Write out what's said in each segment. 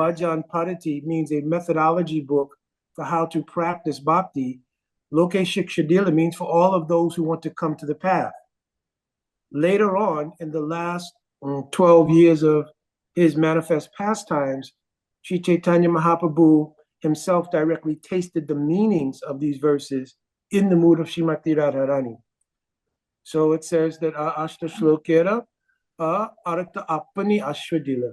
Bhajan Padati means a methodology book for how to practice bhakti. Loke Shikshadila means for all of those who want to come to the path. Later on, in the last 12 years of his manifest pastimes, Sri Chaitanya Mahaprabhu himself directly tasted the meanings of these verses in the mood of Srimati Radharani. So it says that Ashta Shlokera Arata Appani Ashwadila.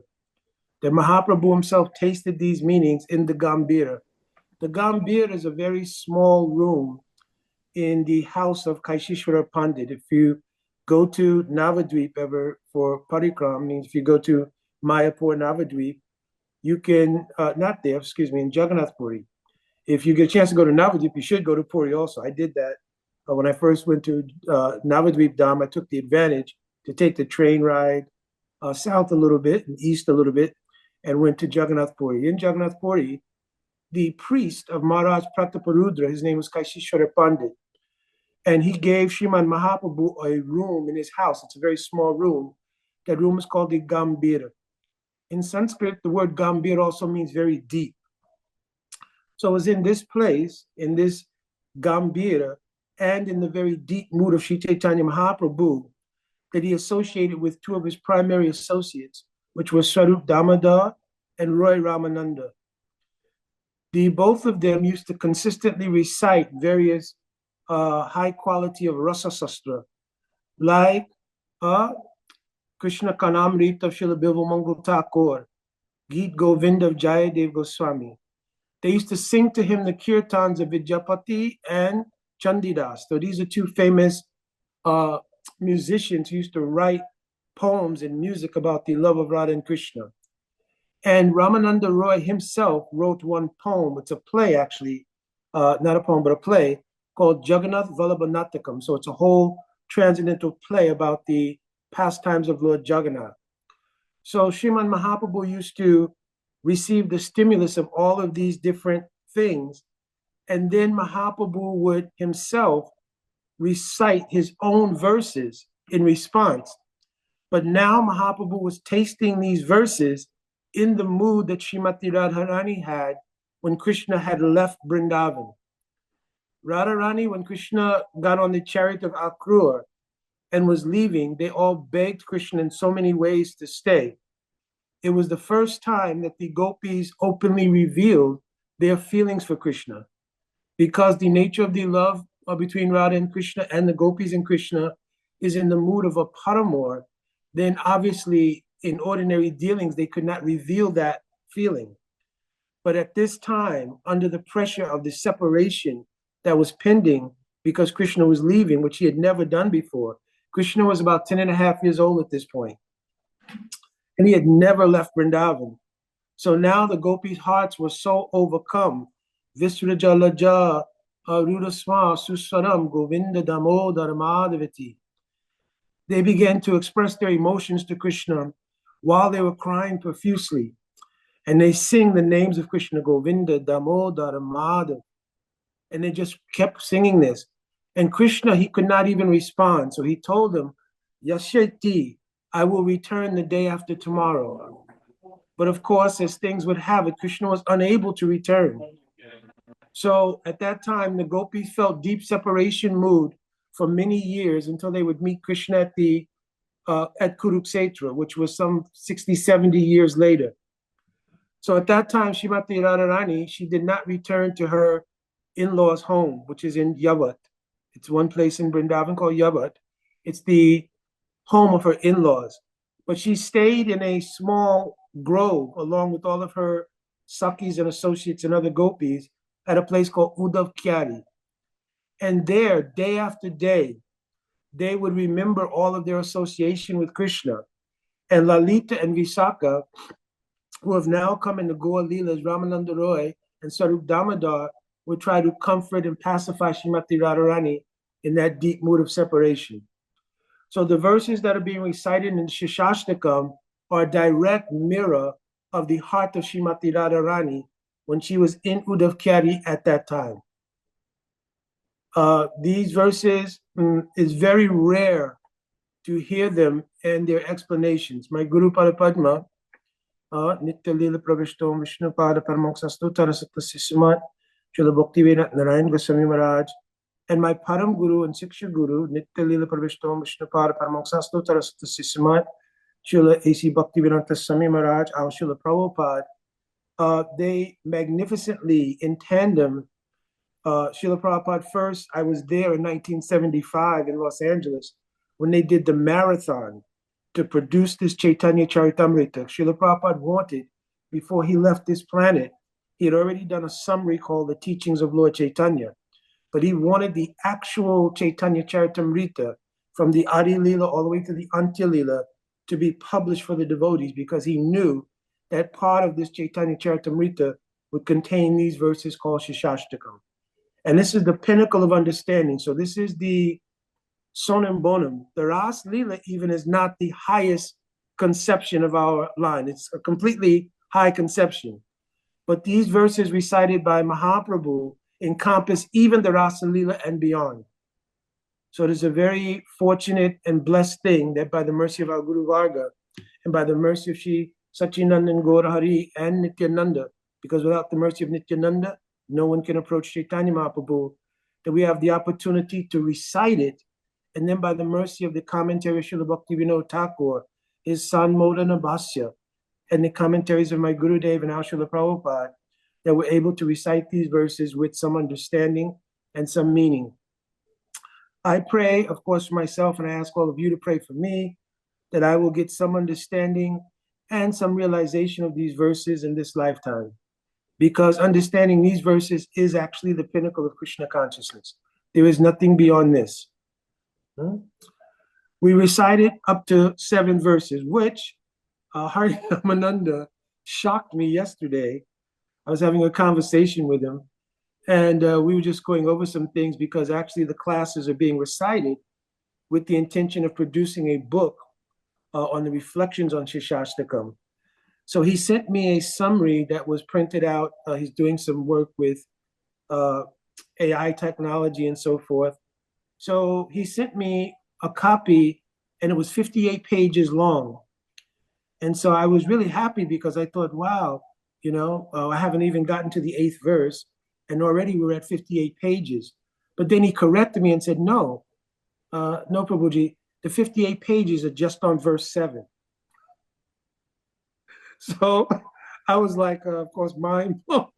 That Mahaprabhu himself tasted these meanings in the Gambhira. The Gambhira is a very small room in the house of Kaishishwara Pandit. If you go to Navadvip ever for parikram, means if you go to Mayapur Navadvip, you can, not there, excuse me, in Jagannath Puri. If you get a chance to go to Navadvip, you should go to Puri also. I did that. When I first went to Navadvip Dham, I took the advantage to take the train ride south a little bit and east a little bit and went to Jagannath Puri. In Jagannath Puri, the priest of Maharaj Prataparudra, his name was Kaishishwara Pandit, and he gave Sriman Mahaprabhu a room in his house. It's a very small room. That room is called the Gambhira. In Sanskrit, the word Gambhira also means very deep. So it was in this place, in this Gambhira, and in the very deep mood of Sri Chaitanya Mahaprabhu, that he associated with two of his primary associates, which were Svarupa Damodara and Roy Ramananda. Both of them used to consistently recite various high quality of Rasa Sastra, like Krishna Kanamrit of Srila Bilva Mangal Thakur, Geet Govind of Jayadev Goswami. They used to sing to him the kirtans of Vidyapati and Chandidas. So these are two famous musicians who used to write poems and music about the love of Radha and Krishna. And Ramananda Roy himself wrote one poem. It's a play, actually, not a poem, but a play called Jagannath Vallabhanatakam. So it's a whole transcendental play about the pastimes of Lord Jagannath. So Sriman Mahaprabhu used to receive the stimulus of all of these different things. And then Mahaprabhu would himself recite his own verses in response. But now Mahaprabhu was tasting these verses in the mood that Srimati Radharani had when Krishna had left Vrindavan. Radharani, when Krishna got on the chariot of Akrur and was leaving, they all begged Krishna in so many ways to stay. It was the first time that the Gopis openly revealed their feelings for Krishna, because the nature of the love between Radha and Krishna and the Gopis and Krishna is in the mood of a paramour. Then obviously in ordinary dealings, they could not reveal that feeling. But at this time, under the pressure of the separation that was pending because Krishna was leaving, which he had never done before. Krishna was about 10 and a half years old at this point, and he had never left Vrindavan. So now the gopis' hearts were so overcome. Visrajalaja Arudasma Suswaram Govinda Damodara Madhavati. They began to express their emotions to Krishna while they were crying profusely. And they sing the names of Krishna, Govinda Damodara Madhav. And they just kept singing this. And Krishna, he could not even respond. So he told them, Yasheti, I will return the day after tomorrow. But of course, as things would have it, Krishna was unable to return. So at that time, the gopis felt deep separation mood for many years until they would meet Krishna at Kurukshetra, which was some 60, 70 years later. So at that time, Srimati Radharani, she did not return to her in-laws' home, which is in Yavat. It's one place in Vrindavan called Yavat. It's the home of her in-laws. But she stayed in a small grove along with all of her Sakis and associates and other gopis at a place called Uddhava Kyari. And there, day after day, they would remember all of their association with Krishna. And Lalita and Visakha, who have now come into Goa Leelas, Ramananda Roy and Svarupa Damodar, would try to comfort and pacify Srimati Radharani in that deep mood of separation. So the verses that are being recited in Siksastakam are a direct mirror of the heart of Srimati Radharani when she was in Uddhava Kyari at that time. These verses is very rare to hear them and their explanations. My Guru Parapadma, Nitya Lila Pravishto Vishnu Pada Paramoksastu Tarasata Sismat Srila Bhakti Narayan Goswami Maharaj, and my Param Guru and Siksha Guru, Nitya Lila Pravishto Vishnu Pada Paramoksastu Tarasata Sismat Srila A.C. Bhaktivedanta Swami Maharaj, our Srila Prabhupada, they magnificently, in tandem, Srila Prabhupada first, I was there in 1975 in Los Angeles when they did the marathon to produce this Chaitanya Charitamrita. Srila Prabhupada wanted, before he left this planet, he had already done a summary called The Teachings of Lord Chaitanya, but he wanted the actual Chaitanya Charitamrita from the Adi Lila all the way to the Antya Lila to be published for the devotees, because he knew that part of this Chaitanya Charitamrita would contain these verses called Siksastakam. And this is the pinnacle of understanding. So this is the sonam bonum. The Ras Lila even is not the highest conception of our line. It's a completely high conception. But these verses recited by Mahaprabhu encompass even the Rasa Lila and beyond. So it is a very fortunate and blessed thing that by the mercy of our Guru Varga and by the mercy of Sri Sachinandan Gaura Hari and Nityananda, because without the mercy of Nityananda, no one can approach Chaitanya Mahaprabhu, that we have the opportunity to recite it, and then by the mercy of the commentary of Srila Bhakti Vinod Thakur, his son Modana Bhasya, and the commentaries of my Gurudev and Srila Prabhupada, that we're able to recite these verses with some understanding and some meaning. I pray, of course, for myself, and I ask all of you to pray for me, that I will get some understanding and some realization of these verses in this lifetime. Because understanding these verses is actually the pinnacle of Krishna consciousness. There is nothing beyond this. We recited up to 7 verses, which Hari Ramananda shocked me yesterday. I was having a conversation with him, and we were just going over some things, because actually the classes are being recited with the intention of producing a book on the reflections on Siksastakam. So he sent me a summary that was printed out. He's doing some work with AI technology and so forth. So he sent me a copy, and it was 58 pages long. And so I was really happy, because I thought, wow, I haven't even gotten to the 8th verse, and already we're at 58 pages. But then he corrected me and said, no, Prabhuji, the 58 pages are just on verse 7. So I was like, of course, mind blown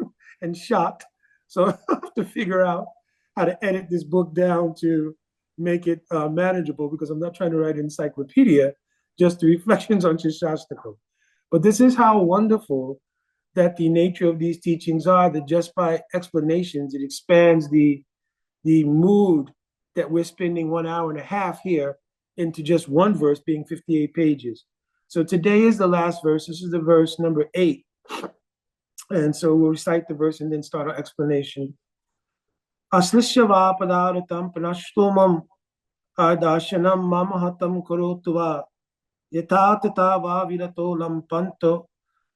and shocked. So I have to figure out how to edit this book down to make it manageable, because I'm not trying to write an encyclopedia, just the reflections on Siksastakam. But this is how wonderful that the nature of these teachings are, that just by explanations, it expands the mood that we're spending 1 hour and a half here into just one verse being 58 pages. So today is the last verse. This is the verse number 8. And so we'll recite the verse and then start our explanation. Aslishyava padaratam panashtumam ardashanam mamahatam karotuva yatatata va virato lampanto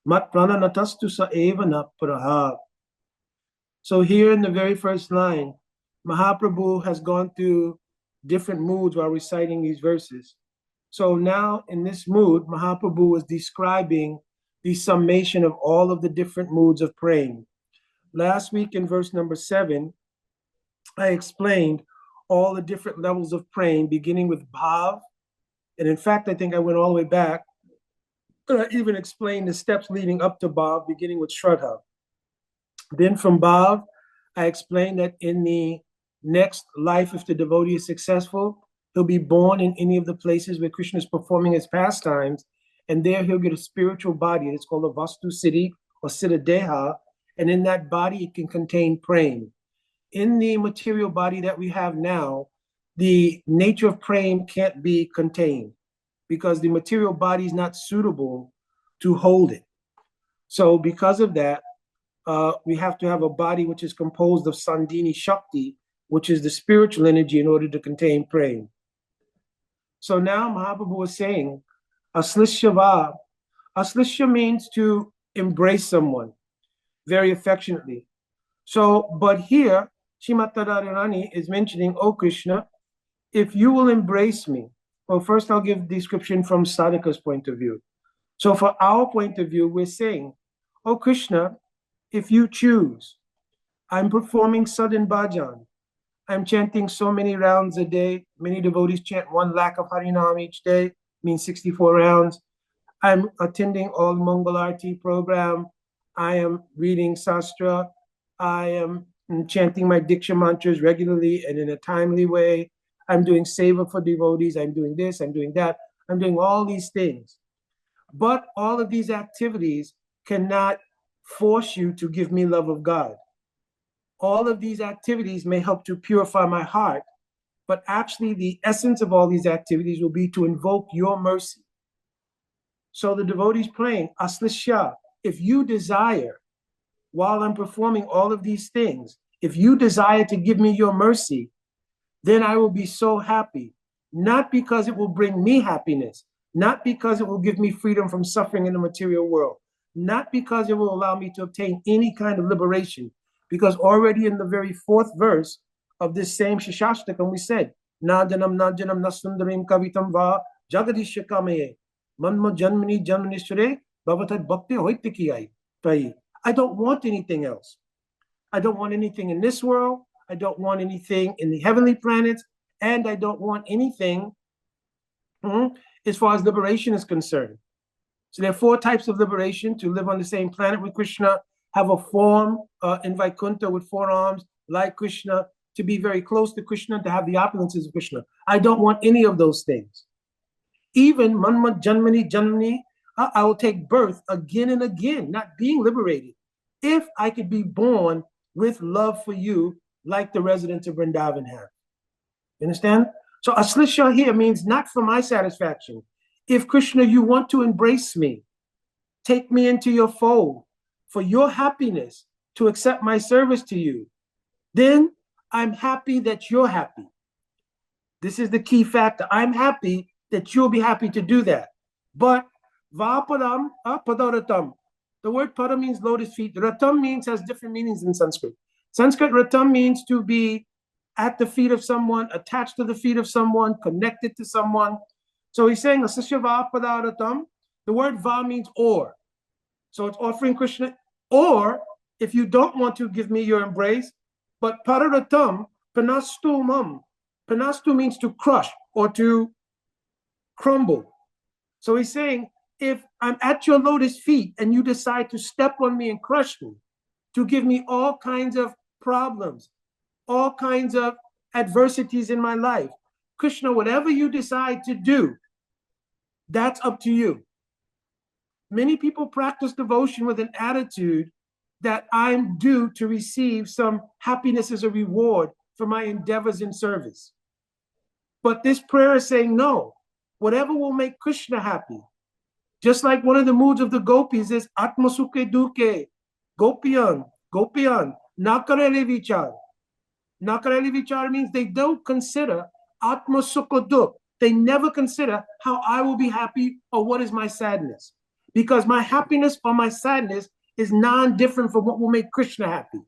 mat prananatastu sa evana praha. So here in the very first line, Mahaprabhu has gone through different moods while reciting these verses. So now in this mood, Mahaprabhu was describing the summation of all of the different moods of praying. Last week in verse number 7, I explained all the different levels of praying, beginning with bhava. And in fact, I think I went all the way back. I even explained the steps leading up to bhava, beginning with shraddha. Then from bhava, I explained that in the next life, if the devotee is successful, he'll be born in any of the places where Krishna is performing his pastimes, and there he'll get a spiritual body. It's called a vastu siddhi or siddha deha, and in that body it can contain prema. In the material body that we have now, the nature of prema can't be contained, because the material body is not suitable to hold it. So because of that, we have to have a body which is composed of Sandhini Shakti, which is the spiritual energy, in order to contain prema. So now Mahaprabhu is saying, Aslishyava. Aslishya means to embrace someone very affectionately. So, but here, Srimati Radharani is mentioning, oh Krishna, if you will embrace me. Well, first I'll give the description from Sadhaka's point of view. So for our point of view, we're saying, oh Krishna, if you choose, I'm performing Sadhan Bhajan. I'm chanting so many rounds a day. Many devotees chant 1 lakh of Harinam each day, means 64 rounds. I'm attending all Mangalarti program. I am reading Sastra. I am chanting my Diksha mantras regularly and in a timely way. I'm doing seva for devotees. I'm doing this, I'm doing that. I'm doing all these things. But all of these activities cannot force you to give me love of God. All of these activities may help to purify my heart, but actually the essence of all these activities will be to invoke your mercy. So the devotee's praying, Aslishya, if you desire, while I'm performing all of these things, if you desire to give me your mercy, then I will be so happy. Not because it will bring me happiness, not because it will give me freedom from suffering in the material world, not because it will allow me to obtain any kind of liberation, because already in the very 4th verse of this same Siksastakam, we said, Najanam nasundarim kavitam va jagadishakamaye manma janmani janmanishure bhavatad bhakti hoitikiyai. I don't want anything else. I don't want anything in this world. I don't want anything in the heavenly planets. And I don't want anything as far as liberation is concerned. So there are 4 types of liberation: to live on the same planet with Krishna, have a form in Vaikuntha with 4 arms like Krishna, to be very close to Krishna, to have the opulences of Krishna. I don't want any of those things. Even manma janmani janmani, I will take birth again and again, not being liberated, if I could be born with love for you like the residents of Vrindavan have. You understand? So Aslishya here means not for my satisfaction. If Krishna, you want to embrace me, take me into your fold for your happiness, to accept my service to you, then I'm happy that you're happy. This is the key factor. I'm happy that you'll be happy to do that. But vapadam padaratam. The word pada means lotus feet. Ratam has different meanings in Sanskrit. Sanskrit ratam means to be at the feet of someone, attached to the feet of someone, connected to someone. So he's saying asasya va padaratam. The word va means or. So it's offering Krishna, or if you don't want to give me your embrace, but pararatam, panastumam. Panastu means to crush or to crumble. So he's saying, if I'm at your lotus feet and you decide to step on me and crush me, to give me all kinds of problems, all kinds of adversities in my life, Krishna, whatever you decide to do, that's up to you. Many people practice devotion with an attitude that I'm due to receive some happiness as a reward for my endeavors in service. But this prayer is saying, no, whatever will make Krishna happy. Just like one of the moods of the Gopis is Atmasuke Duke, Gopiyan, Nakarele Vichar. Nakarele Vichar means they don't consider Atmasukha Duk. They never consider how I will be happy or what is my sadness. Because my happiness or my sadness is non-different from what will make Krishna happy.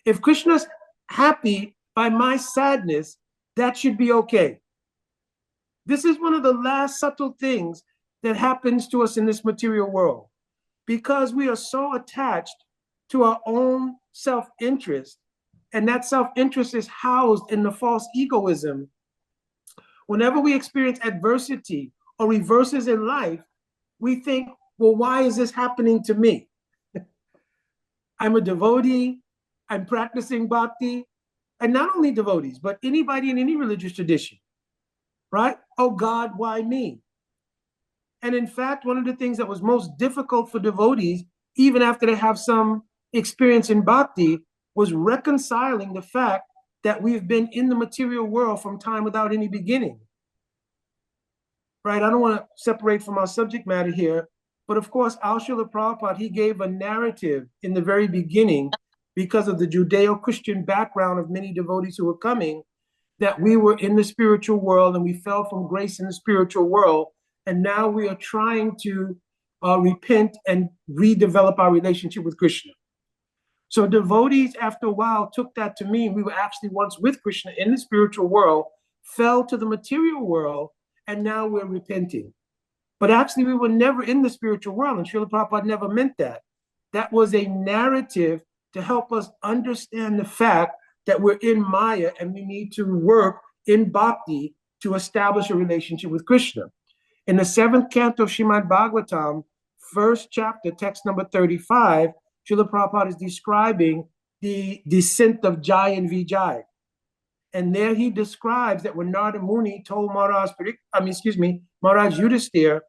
If Krishna's happy by my sadness, that should be okay. This is one of the last subtle things that happens to us in this material world. Because we are so attached to our own self-interest, and that self-interest is housed in the false egoism. Whenever we experience adversity or reverses in life, we think, well, why is this happening to me? I'm a devotee, I'm practicing bhakti, and not only devotees, but anybody in any religious tradition, right? Oh God, why me? And in fact, one of the things that was most difficult for devotees, even after they have some experience in bhakti, was reconciling the fact that we've been in the material world from time without any beginning. Right? I don't want to separate from our subject matter here, but of course, Al Srila Prabhupada, he gave a narrative in the very beginning, because of the Judeo-Christian background of many devotees who were coming, that we were in the spiritual world and we fell from grace in the spiritual world. And now we are trying to repent and redevelop our relationship with Krishna. So devotees, after a while, took that to mean we were actually once with Krishna in the spiritual world, fell to the material world, and now we're repenting. But actually, we were never in the spiritual world, and Srila Prabhupada never meant that. That was a narrative to help us understand the fact that we're in Maya and we need to work in Bhakti to establish a relationship with Krishna. In the 7th canto of Srimad Bhagavatam, 1st chapter, text number 35, Srila Prabhupada is describing the descent of Jai and Vijay. And there he describes that when Narada Muni told Maharaj Yudhisthira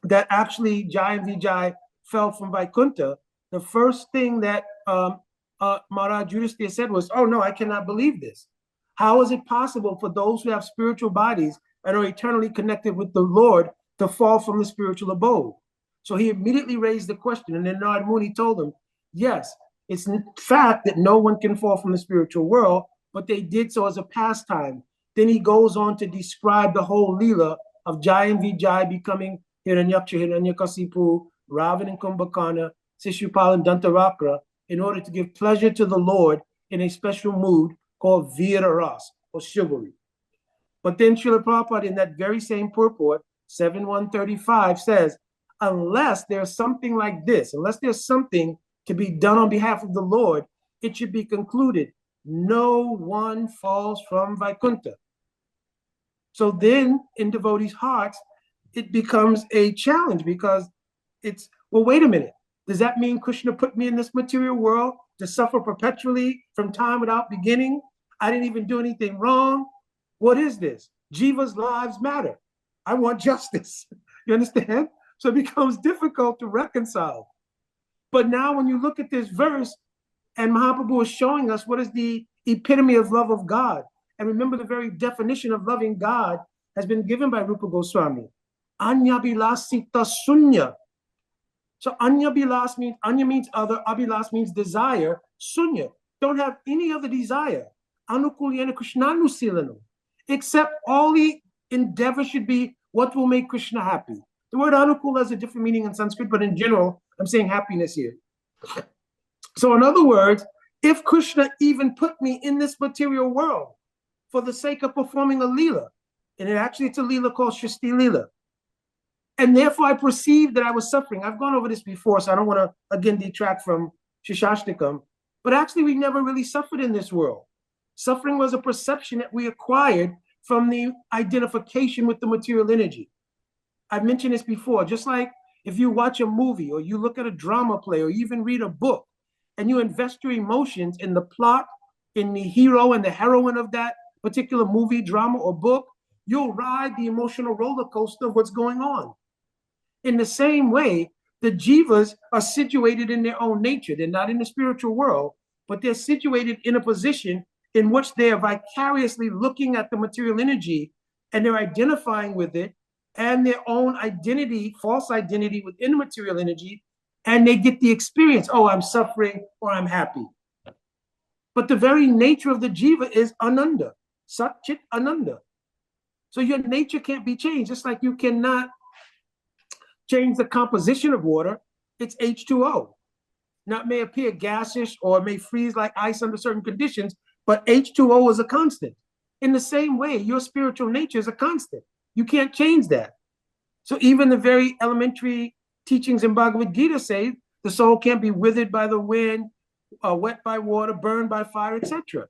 that actually Jai and Vijay fell from Vaikuntha, the first thing that Maharaj Yudhisthira said was, oh no, I cannot believe this. How is it possible for those who have spiritual bodies and are eternally connected with the Lord to fall from the spiritual abode? So he immediately raised the question, and then Narada Muni told him, yes, it's in fact that no one can fall from the spiritual world, but they did so as a pastime. Then he goes on to describe the whole Leela of Jai and Vijay becoming Hiranyaksha, Hiranyakasipu, Ravan and Kumbhakarna, Shishupal and Dantarakra, in order to give pleasure to the Lord in a special mood called Vira Ras, or chivalry. But then Srila Prabhupada, in that very same purport, 7.135, says, unless there's something like this, unless there's something to be done on behalf of the Lord, it should be concluded, no one falls from Vaikuntha. So then, in devotees' hearts, it becomes a challenge because it's, well, wait a minute. Does that mean Krishna put me in this material world to suffer perpetually from time without beginning? I didn't even do anything wrong. What is this? Jiva's lives matter. I want justice. You understand? So it becomes difficult to reconcile. But now when you look at this verse, and Mahaprabhu is showing us what is the epitome of love of God. And remember, the very definition of loving God has been given by Rupa Goswami. Anya bilasita sunya. So anya bilas means, anya means other, abilas means desire, sunya. Don't have any other desire. Anukulyana Krishnanu silanu. Except all the endeavor should be what will make Krishna happy. The word anukul has a different meaning in Sanskrit, but in general, I'm saying happiness here. So in other words, if Krishna even put me in this material world for the sake of performing a Leela, and it's a Leela called Shristi Leela, and therefore I perceived that I was suffering. I've gone over this before, so I don't want to, again, detract from Siksastakam, but actually we never really suffered in this world. Suffering was a perception that we acquired from the identification with the material energy. I've mentioned this before, just like if you watch a movie or you look at a drama play or you even read a book, and you invest your emotions in the plot, in the hero and the heroine of that particular movie, drama, or book, you'll ride the emotional roller coaster of what's going on. In the same way, the jivas are situated in their own nature. They're not in the spiritual world, but they're situated in a position in which they are vicariously looking at the material energy and they're identifying with it and their own identity, false identity within material energy, and they get the experience, oh, I'm suffering or I'm happy. But the very nature of the jiva is ananda, sat chit ananda. So your nature can't be changed, just like you cannot change the composition of water. It's H2O. Now it may appear gaseous or it may freeze like ice under certain conditions, but H2O is a constant. In the same way, your spiritual nature is a constant. You can't change that. So even the very elementary teachings in Bhagavad Gita say the soul can't be withered by the wind, wet by water, burned by fire, etc.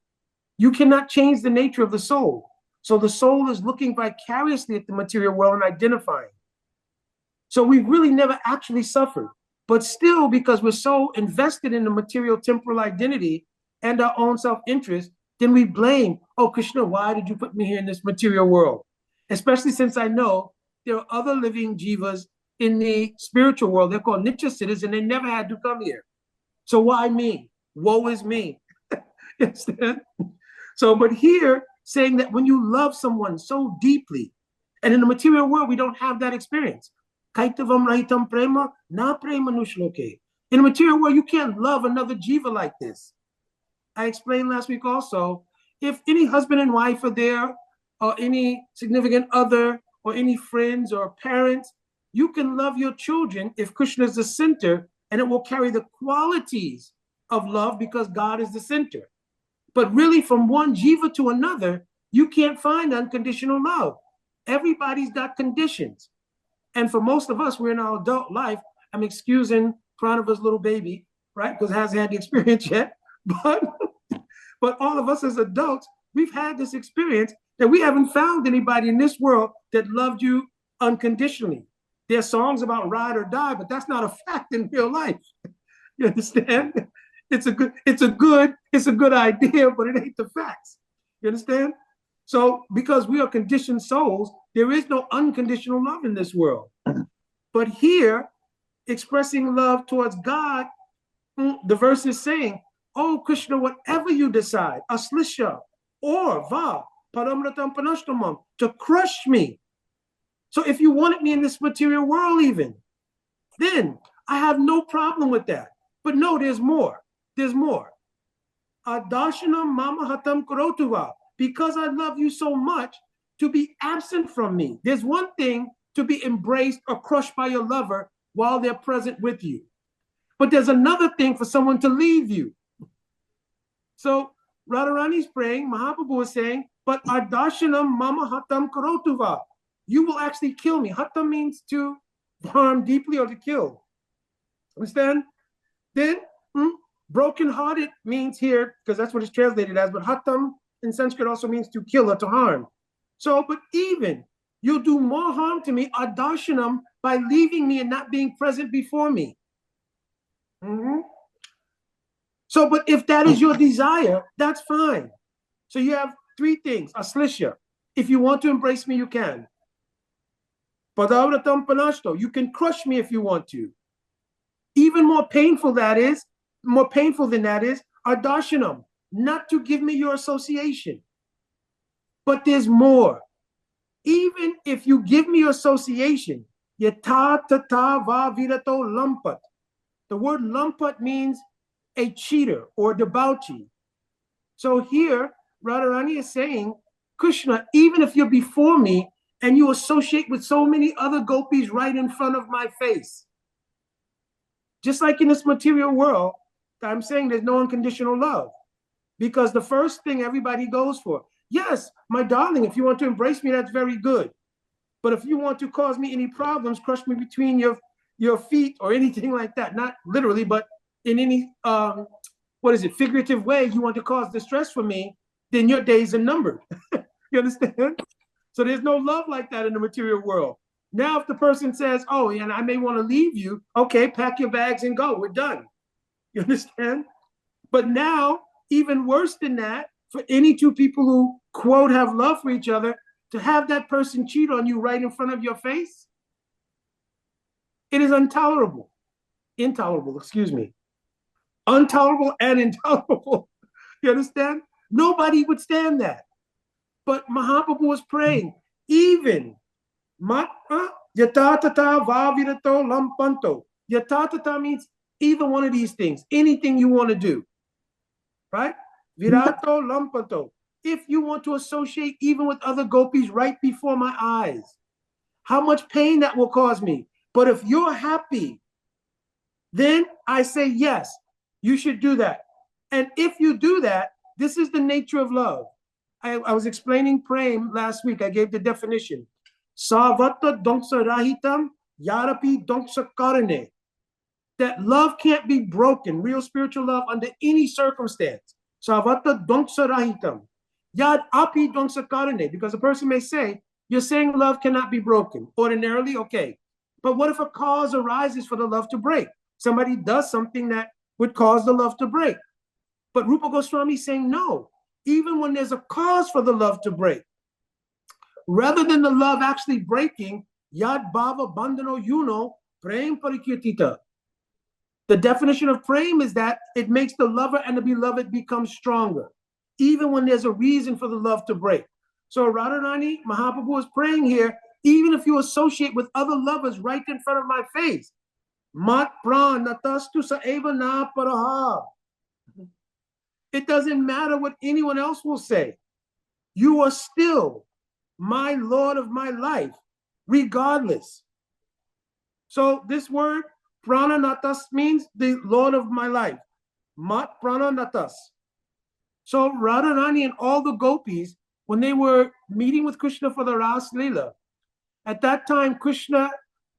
You cannot change the nature of the soul. So the soul is looking vicariously at the material world and identifying. So we've really never actually suffered. But still, because we're so invested in the material temporal identity and our own self-interest, then we blame, oh, Krishna, why did you put me here in this material world? Especially since I know there are other living jivas in the spiritual world. They're called Nitya Siddhas, and they never had to come here. So why me? Woe is me. Understand? So, but here, saying that when you love someone so deeply, and in the material world, we don't have that experience. Kaitavam rahitam prema, na prema nushloke. In the material world, you can't love another jiva like this. I explained last week also, if any husband and wife are there, or any significant other, or any friends or parents, you can love your children if Krishna is the center, and it will carry the qualities of love because God is the center. But really, from one jiva to another, you can't find unconditional love. Everybody's got conditions. And for most of us, we're in our adult life. I'm excusing Pranava's little baby, right? Because it hasn't had the experience yet. But all of us as adults, we've had this experience that we haven't found anybody in this world that loved you unconditionally. There's songs about ride or die, but that's not a fact in real life. You understand? It's a good idea, but it ain't the facts. You understand? So because we are conditioned souls, there is no unconditional love in this world. But here, expressing love towards God, the verse is saying, oh Krishna, whatever you decide, aslisha or va, paramratam panashtamam, to crush me. So if you wanted me in this material world even, then I have no problem with that. But no, there's more. There's more. Adarshana mama hatam karotuva. Because I love you so much, to be absent from me. There's one thing to be embraced or crushed by your lover while they're present with you. But there's another thing for someone to leave you. So Radharani's praying, Mahaprabhu is saying, but Adarshana mama hatam karotuva. You will actually kill me. Hatam means to harm deeply or to kill. Understand? Then broken-hearted means here, because that's what it's translated as, but hatam in Sanskrit also means to kill or to harm. So, but even you'll do more harm to me, adarshanam, by leaving me and not being present before me. So, but if that is your desire, that's fine. So you have three things. Aslisha. If you want to embrace me, you can. Padavratam panashto. You can crush me if you want to. Even more painful than that is, adarshanam, not to give me your association. But there's more. Even if you give me your association, yata tata va virato lampat. The word lampat means a cheater or debauchee. So here, Radharani is saying, Krishna, even if you're before me and you associate with so many other gopis right in front of my face, just like in this material world, I'm saying there's no unconditional love. Because the first thing everybody goes for, yes, my darling, if you want to embrace me, that's very good. But if you want to cause me any problems, crush me between your feet or anything like that, not literally, but in any, figurative way, you want to cause distress for me, then your days are numbered. You understand? So there's no love like that in the material world. Now, if the person says, oh, and I may want to leave you, okay, pack your bags and go, we're done. You understand? But now, even worse than that, for any two people who, quote, have love for each other, to have that person cheat on you right in front of your face, it is intolerable. Intolerable, excuse me. Intolerable and intolerable. You understand? Nobody would stand that. But Mahaprabhu was praying, even yatatata vavirato lampanto. Yatatata means either one of these things, anything you want to do. Right? Virato lampanto. If you want to associate even with other gopis right before my eyes, how much pain that will cause me. But if you're happy, then I say, yes, you should do that. And if you do that, this is the nature of love. I was explaining prema last week. I gave the definition. Savata donksa rahitam yarapi donksa karane. That love can't be broken, real spiritual love, under any circumstance. Savata donksa rahitam. Yad api donksa karane. Because a person may say, you're saying love cannot be broken. Ordinarily, okay. But what if a cause arises for the love to break? Somebody does something that would cause the love to break. But Rupa Goswami is saying no. Even when there's a cause for the love to break, rather than the love actually breaking, yad bhava bandhano yuno prem parikirtita. The definition of prema is that it makes the lover and the beloved become stronger, even when there's a reason for the love to break. So Radharani, Mahaprabhu is praying here, even if you associate with other lovers right in front of my face, mat pran natastu sa eva na paraha. It doesn't matter what anyone else will say. You are still my Lord of my life, regardless. So this word, prananatas, means the Lord of my life. Mat prananatas. So Radharani and all the gopis, when they were meeting with Krishna for the Ras Leela, at that time Krishna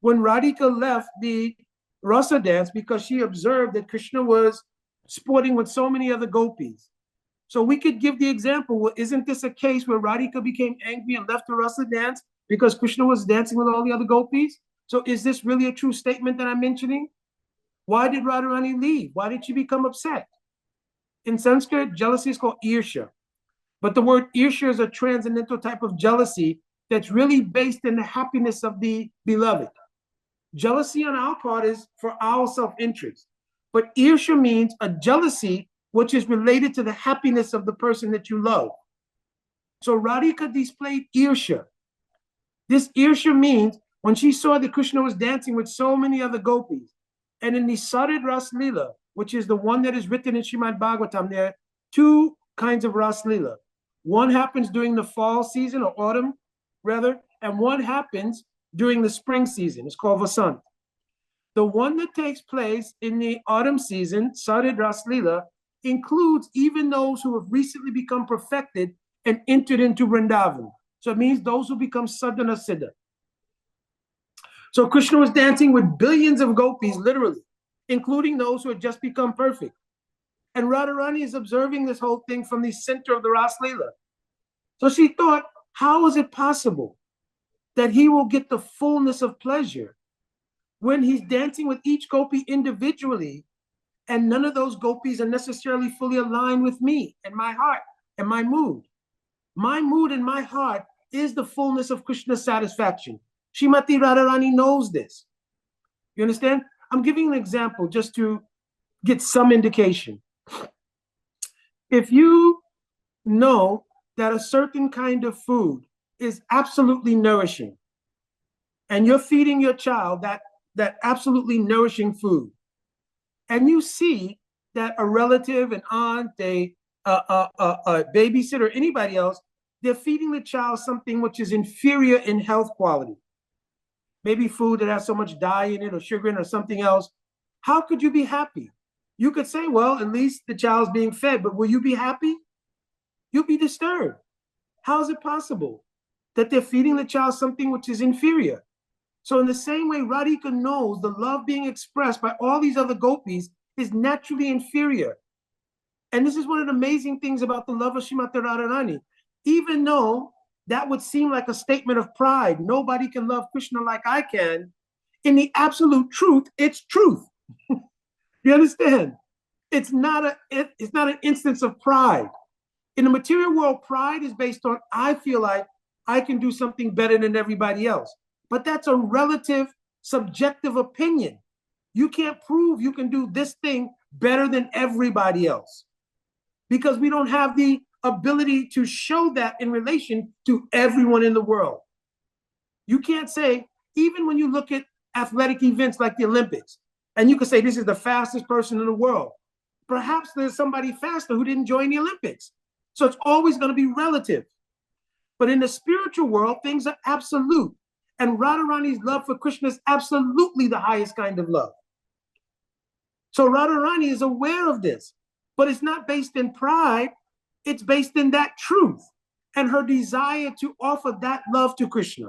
when Radhika left the rasa dance because she observed that Krishna was sporting with so many other gopis. So we could give the example, well, isn't this a case where Radhika became angry and left the rasa dance because Krishna was dancing with all the other gopis? So is this really a true statement that I'm mentioning? Why did Radharani leave? Why did she become upset? In Sanskrit, jealousy is called irsha. But the word irsha is a transcendental type of jealousy that's really based in the happiness of the beloved. Jealousy on our part is for our self-interest. But irsha means a jealousy which is related to the happiness of the person that you love. So Radhika displayed irsha. This irsha means when she saw that Krishna was dancing with so many other gopis, and in the Sarid Ras Lila, which is the one that is written in Srimad Bhagavatam, there are two kinds of Ras Lila. One happens during the fall season, or autumn, rather, and one happens during the spring season. It's called Vasant. The one that takes place in the autumn season, Sarid Ras Lila, includes even those who have recently become perfected and entered into Vrindavan. So it means those who become Sadhana Siddha. So Krishna was dancing with billions of gopis, literally, including those who had just become perfect. And Radharani is observing this whole thing from the center of the Ras Leela. So she thought, how is it possible that he will get the fullness of pleasure when he's dancing with each gopi individually, and none of those gopis are necessarily fully aligned with me and my heart and my mood? My mood and my heart is the fullness of Krishna's satisfaction. Srimati Radharani knows this. You understand? I'm giving an example just to get some indication. If you know that a certain kind of food is absolutely nourishing, and you're feeding your child that absolutely nourishing food, and you see that a relative, an aunt, a babysitter, anybody else, they're feeding the child something which is inferior in health quality, maybe food that has so much dye in it or sugar in it or something else, how could you be happy? You could say, well, at least the child's being fed, but will you be happy? You'll be disturbed. How is it possible that they're feeding the child something which is inferior? So in the same way, Radhika knows the love being expressed by all these other gopis is naturally inferior. And this is one of the amazing things about the love of Srimati Radharani. Even though that would seem like a statement of pride, nobody can love Krishna like I can, in the absolute truth, it's truth. You understand? It's not an instance of pride. In the material world, pride is based on, I feel like I can do something better than everybody else. But that's a relative, subjective opinion. You can't prove you can do this thing better than everybody else, because we don't have the ability to show that in relation to everyone in the world. You can't say, even when you look at athletic events like the Olympics, and you can say this is the fastest person in the world, perhaps there's somebody faster who didn't join the Olympics. So it's always going to be relative. But in the spiritual world, things are absolute. And Radharani's love for Krishna is absolutely the highest kind of love. So Radharani is aware of this, but it's not based in pride. It's based in that truth and her desire to offer that love to Krishna.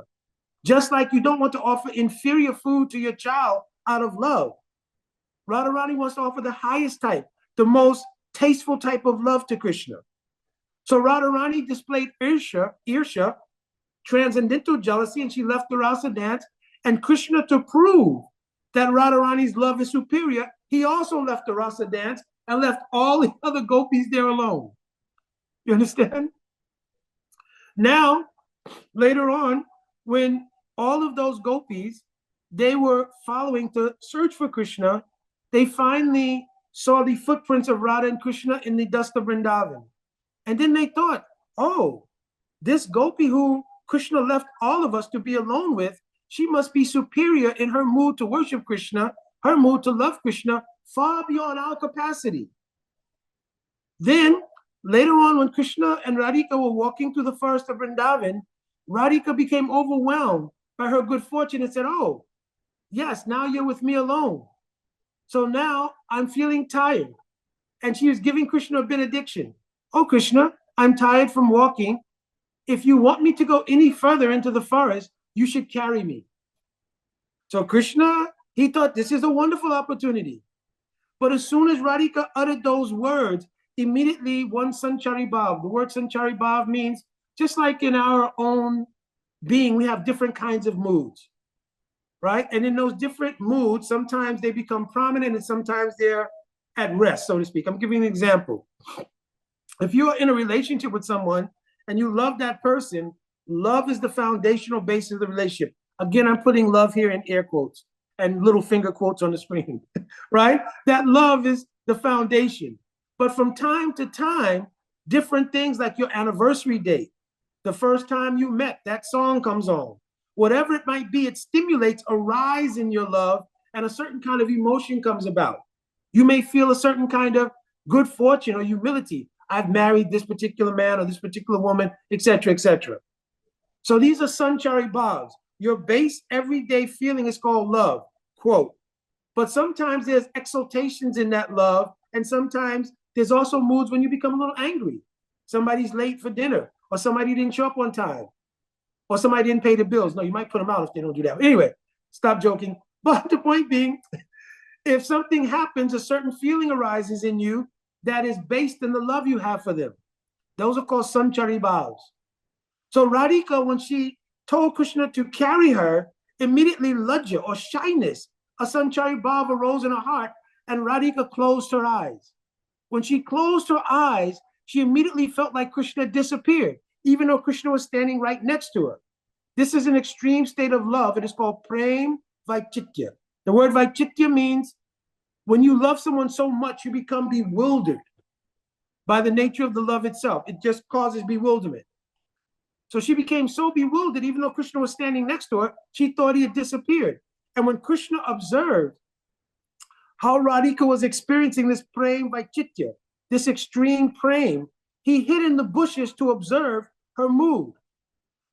Just like you don't want to offer inferior food to your child out of love. Radharani wants to offer the highest type, the most tasteful type of love to Krishna. So Radharani displayed irsha, transcendental jealousy, and she left the rasa dance. And Krishna, to prove that Radharani's love is superior, he also left the rasa dance and left all the other gopis there alone. You understand? Now, later on, when all of those gopis, they were following to search for Krishna, they finally saw the footprints of Radha and Krishna in the dust of Vrindavan. And then they thought, oh, this gopi who Krishna left all of us to be alone with, she must be superior in her mood to worship Krishna, her mood to love Krishna, far beyond our capacity. Then, later on, when Krishna and Radhika were walking through the forest of Vrindavan, Radhika became overwhelmed by her good fortune and said, oh, yes, now you're with me alone. So now I'm feeling tired. And she was giving Krishna a benediction. Oh, Krishna, I'm tired from walking. If you want me to go any further into the forest, you should carry me. So Krishna, he thought this is a wonderful opportunity. But as soon as Radhika uttered those words, immediately one sanchari bhav, the word sanchari bhav means just like in our own being, we have different kinds of moods, right? And in those different moods, sometimes they become prominent and sometimes they're at rest, so to speak. I'm giving you an example. If you're in a relationship with someone and you love that person, love is the foundational basis of the relationship. Again, I'm putting love here in air quotes and little finger quotes on the screen, right? That love is the foundation. But from time to time, different things like your anniversary date, the first time you met, that song comes on. Whatever it might be, it stimulates a rise in your love and a certain kind of emotion comes about. You may feel a certain kind of good fortune or humility. I've married this particular man or this particular woman, etc., etc. So these are sanchari bhavs. Your base everyday feeling is called love, quote. But sometimes there's exaltations in that love, and sometimes there's also moods when you become a little angry. Somebody's late for dinner, or somebody didn't show up on time, or somebody didn't pay the bills. No, you might put them out if they don't do that. Anyway, stop joking. But the point being, if something happens, a certain feeling arises in you that is based in the love you have for them. Those are called sanchari bhavs. So Radhika, when she told Krishna to carry her, immediately lajja or shyness, a sanchari bhav arose in her heart, and Radhika closed her eyes. When she closed her eyes, she immediately felt like Krishna disappeared, even though Krishna was standing right next to her. This is an extreme state of love. It is called prema vaichitya. The word vaichitya means when you love someone so much, you become bewildered by the nature of the love itself. It just causes bewilderment. So she became so bewildered, even though Krishna was standing next to her, she thought he had disappeared. And when Krishna observed how Radhika was experiencing this prema vaichitya, this extreme prema, he hid in the bushes to observe her mood.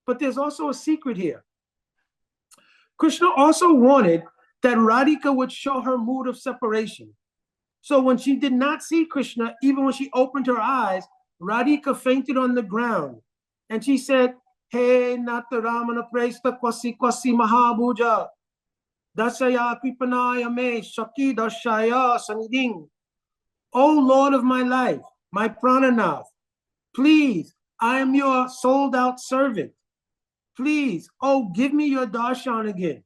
But there's also a secret here. Krishna also wanted that Radhika would show her mood of separation. So when she did not see Krishna, even when she opened her eyes, Radhika fainted on the ground. And she said, Hey, Nataramana Presta Kwasi Kwasi Mahabhuja, Dasaya Kripanaya Me Shaki Dashaya Saniding. O Lord of my life, my prananath, please, I am your sold out servant. Please, oh, give me your darshan again.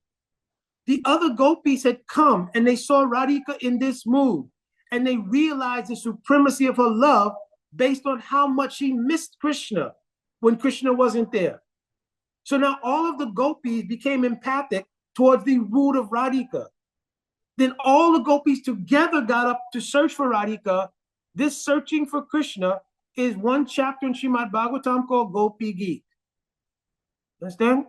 The other gopis had come and they saw Radhika in this mood, and they realized the supremacy of her love based on how much she missed Krishna when Krishna wasn't there. So now all of the gopis became empathic towards the mood of Radhika. Then all the gopis together got up to search for Radhika. This searching for Krishna is one chapter in Srimad Bhagavatam called Gopi Geet. Understand?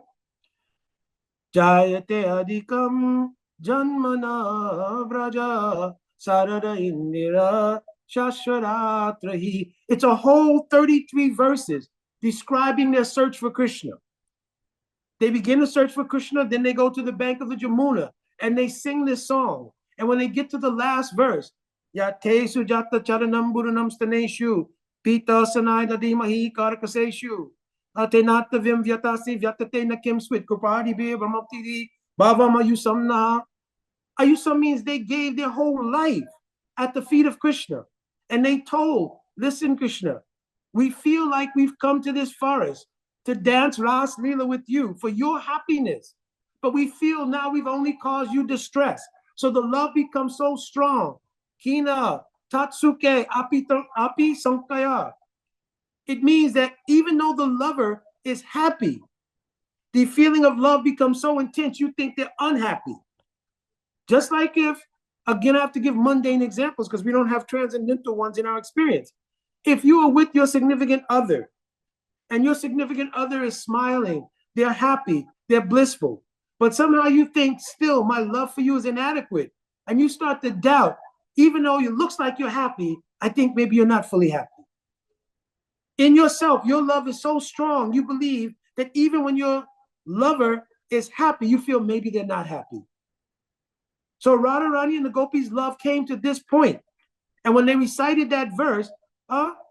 Jayate adikam janmana vraja sarada indira shashvaratrahi. It's a whole 33 verses describing their search for Krishna. They begin to search for Krishna, then they go to the bank of the Jamuna and they sing this song. And when they get to the last verse, Yate sujata charanam buranam staneshu pita sanai nadimahi karakaseshu atenata vim vyatasi vyatate nakim swit kupadi be brahmaptidi bhava mayusamna. Ayusam means they gave their whole life at the feet of Krishna. And they told, listen, Krishna, we feel like we've come to this forest to dance Ras Leela with you for your happiness. But we feel now we've only caused you distress. So the love becomes so strong. Kina, Tatsuke, Api Sankaya. It means that even though the lover is happy, the feeling of love becomes so intense, you think they're unhappy. Just like if, again, I have to give mundane examples because we don't have transcendental ones in our experience. If you are with your significant other and your significant other is smiling, they're happy, they're blissful, but somehow you think still my love for you is inadequate, and you start to doubt, even though it looks like you're happy, I think maybe you're not fully happy. In yourself, your love is so strong, you believe that even when your lover is happy, you feel maybe they're not happy. So Radharani and the gopis' love came to this point. And when they recited that verse, Tasva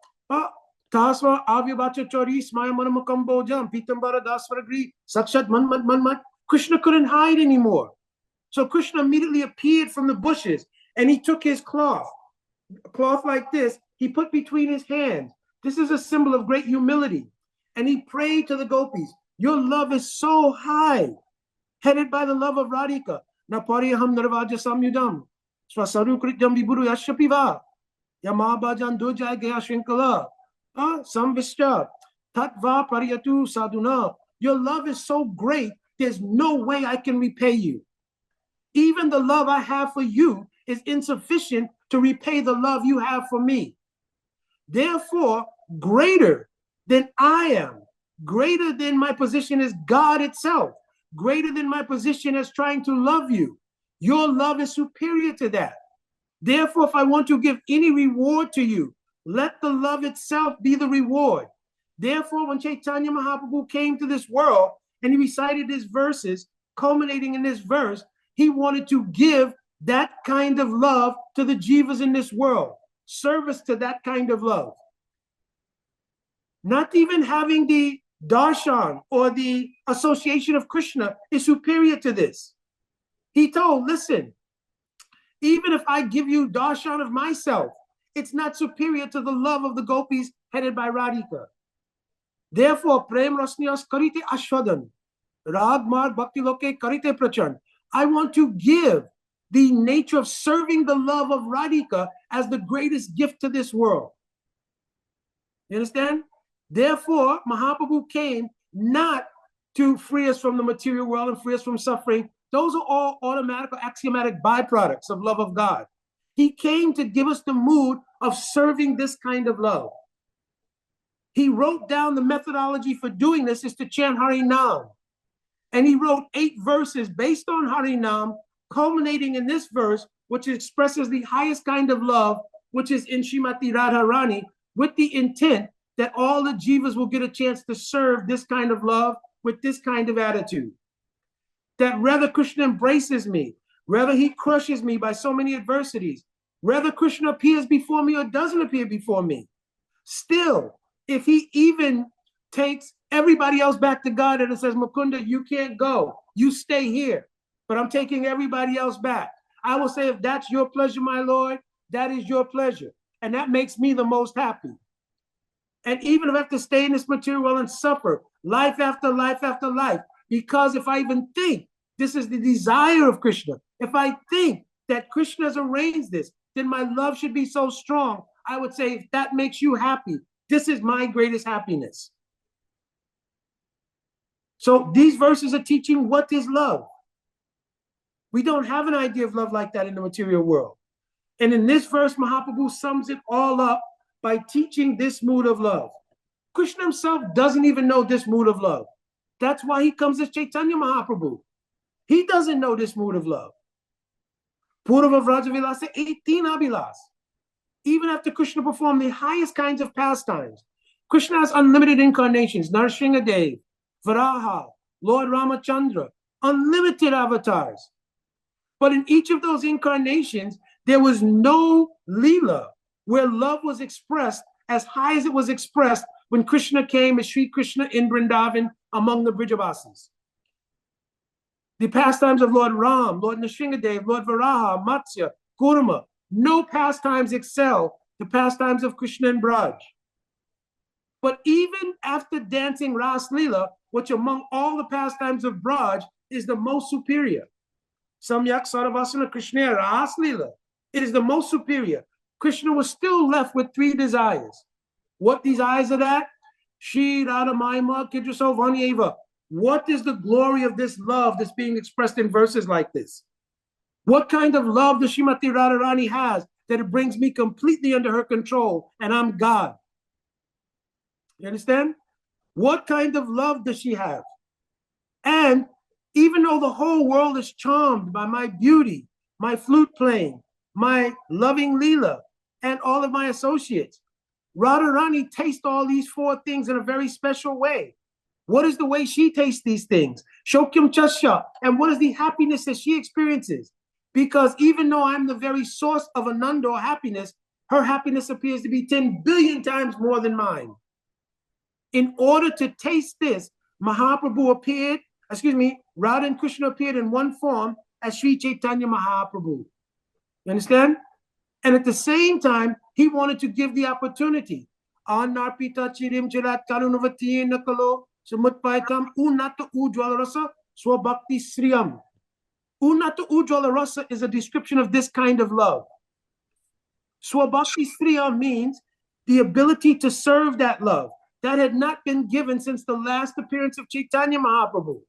Avyabhacha Chori Smaya Manamakambo Jam Pitambara Dasvaragri Sakshat Manmat, Krishna couldn't hide anymore. So Krishna immediately appeared from the bushes, and he took his cloth, a cloth like this, he put between his hands. This is a symbol of great humility. And he prayed to the gopis, your love is so high, headed by the love of Radhika. Napariyaham narvaja samyudam, swasarukrityam vibhuru yashapiva, yamabajan dujay gaya shrinkala, samvishya, tatva pariyatu sadhuna. Your love is so great, there's no way I can repay you. Even the love I have for you is insufficient to repay the love you have for me. Therefore, greater than I am, greater than my position as God itself, greater than my position as trying to love you, your love is superior to that. Therefore, if I want to give any reward to you, let the love itself be the reward. Therefore, when Chaitanya Mahaprabhu came to this world and he recited his verses, culminating in this verse, he wanted to give that kind of love to the jivas in this world, service to that kind of love. Not even having the darshan or the association of Krishna is superior to this. He told, listen, even if I give you darshan of myself, it's not superior to the love of the gopis headed by Radhika. Therefore, prem rasniyas karite ashwadan, rag marg bhakti loke karite prachan. I want to give the nature of serving the love of Radhika as the greatest gift to this world. You understand? Therefore, Mahaprabhu came not to free us from the material world and free us from suffering. Those are all automatic or axiomatic byproducts of love of God. He came to give us the mood of serving this kind of love. He wrote down the methodology for doing this is to chant Hari Nam. And he wrote 8 verses based on Hari Nam, culminating in this verse, which expresses the highest kind of love, which is in Srimati Radharani, with the intent that all the jivas will get a chance to serve this kind of love with this kind of attitude. That whether Krishna embraces me, whether he crushes me by so many adversities, whether Krishna appears before me or doesn't appear before me, still, if he even takes everybody else back to God and says, Mukunda, you can't go, you stay here, but I'm taking everybody else back, I will say, if that's your pleasure, my Lord, that is your pleasure. And that makes me the most happy. And even if I have to stay in this material world and suffer life after life after life, because if I even think this is the desire of Krishna, if I think that Krishna has arranged this, then my love should be so strong. I would say, if that makes you happy, this is my greatest happiness. So these verses are teaching what is love. We don't have an idea of love like that in the material world. And in this verse, Mahaprabhu sums it all up by teaching this mood of love. Krishna himself doesn't even know this mood of love. That's why he comes as Chaitanya Mahaprabhu. He doesn't know this mood of love. Purva Vrajavilasa 18 Abhilas. Even after Krishna performed the highest kinds of pastimes, Krishna has unlimited incarnations, Narsinghadev, Varaha, Lord Ramachandra, unlimited avatars. But in each of those incarnations, there was no Leela where love was expressed as high as it was expressed when Krishna came as Sri Krishna in Vrindavan among the Brijavasis. The pastimes of Lord Ram, Lord Nrsingadev, Lord Varaha, Matsya, Kurma, no pastimes excel the pastimes of Krishna and Braj. But even after dancing Ras Leela, which among all the pastimes of Braj is the most superior, Samyak Saravasana Krishna Ras Leela, it is the most superior. Krishna was still left with 3 desires. What desires are that? Shri Radha Maima Kidraso Vanyeva. What is the glory of this love that's being expressed in verses like this? What kind of love does Srimati Radharani has that it brings me completely under her control and I'm God? You understand? What kind of love does she have? And even though the whole world is charmed by my beauty, my flute playing, my loving Leela, and all of my associates, Radharani tastes all these 4 things in a very special way. What is the way she tastes these things? Shokyam Chasya. And what is the happiness that she experiences? Because even though I'm the very source of ananda or happiness, her happiness appears to be 10 billion times more than mine. In order to taste this, Radha and Krishna appeared in one form as Sri Chaitanya Mahaprabhu. You understand? And at the same time, he wanted to give the opportunity. Anarpita chirim chirat karunavati nakalo samutpaitam unata ujwala rasa swabhakti sriyam. Unata ujwala rasa is a description of this kind of love. Swabhakti sriyam means the ability to serve that love that had not been given since the last appearance of Chaitanya Mahaprabhu.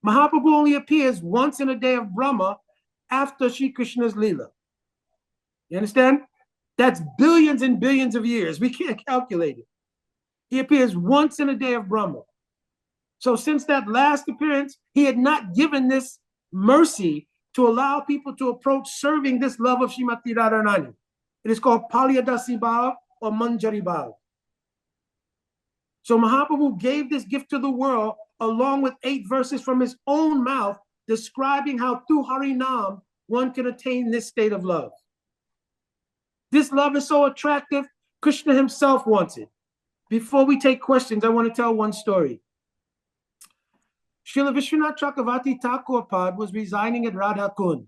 Mahaprabhu only appears once in a day of Brahma after Sri Krishna's Leela. You understand? That's billions and billions of years. We can't calculate it. He appears once in a day of Brahma. So since that last appearance, he had not given this mercy to allow people to approach serving this love of Srimati Radharani. It is called Palyadasi Bhav or Manjari Bhav. So Mahaprabhu gave this gift to the world along with 8 verses from his own mouth describing how through Harinam one can attain this state of love. This love is so attractive, Krishna himself wants it. Before we take questions, I want to tell one story. Srila Vishwanath Chakravarti Thakur Pad was residing at Radha Kund.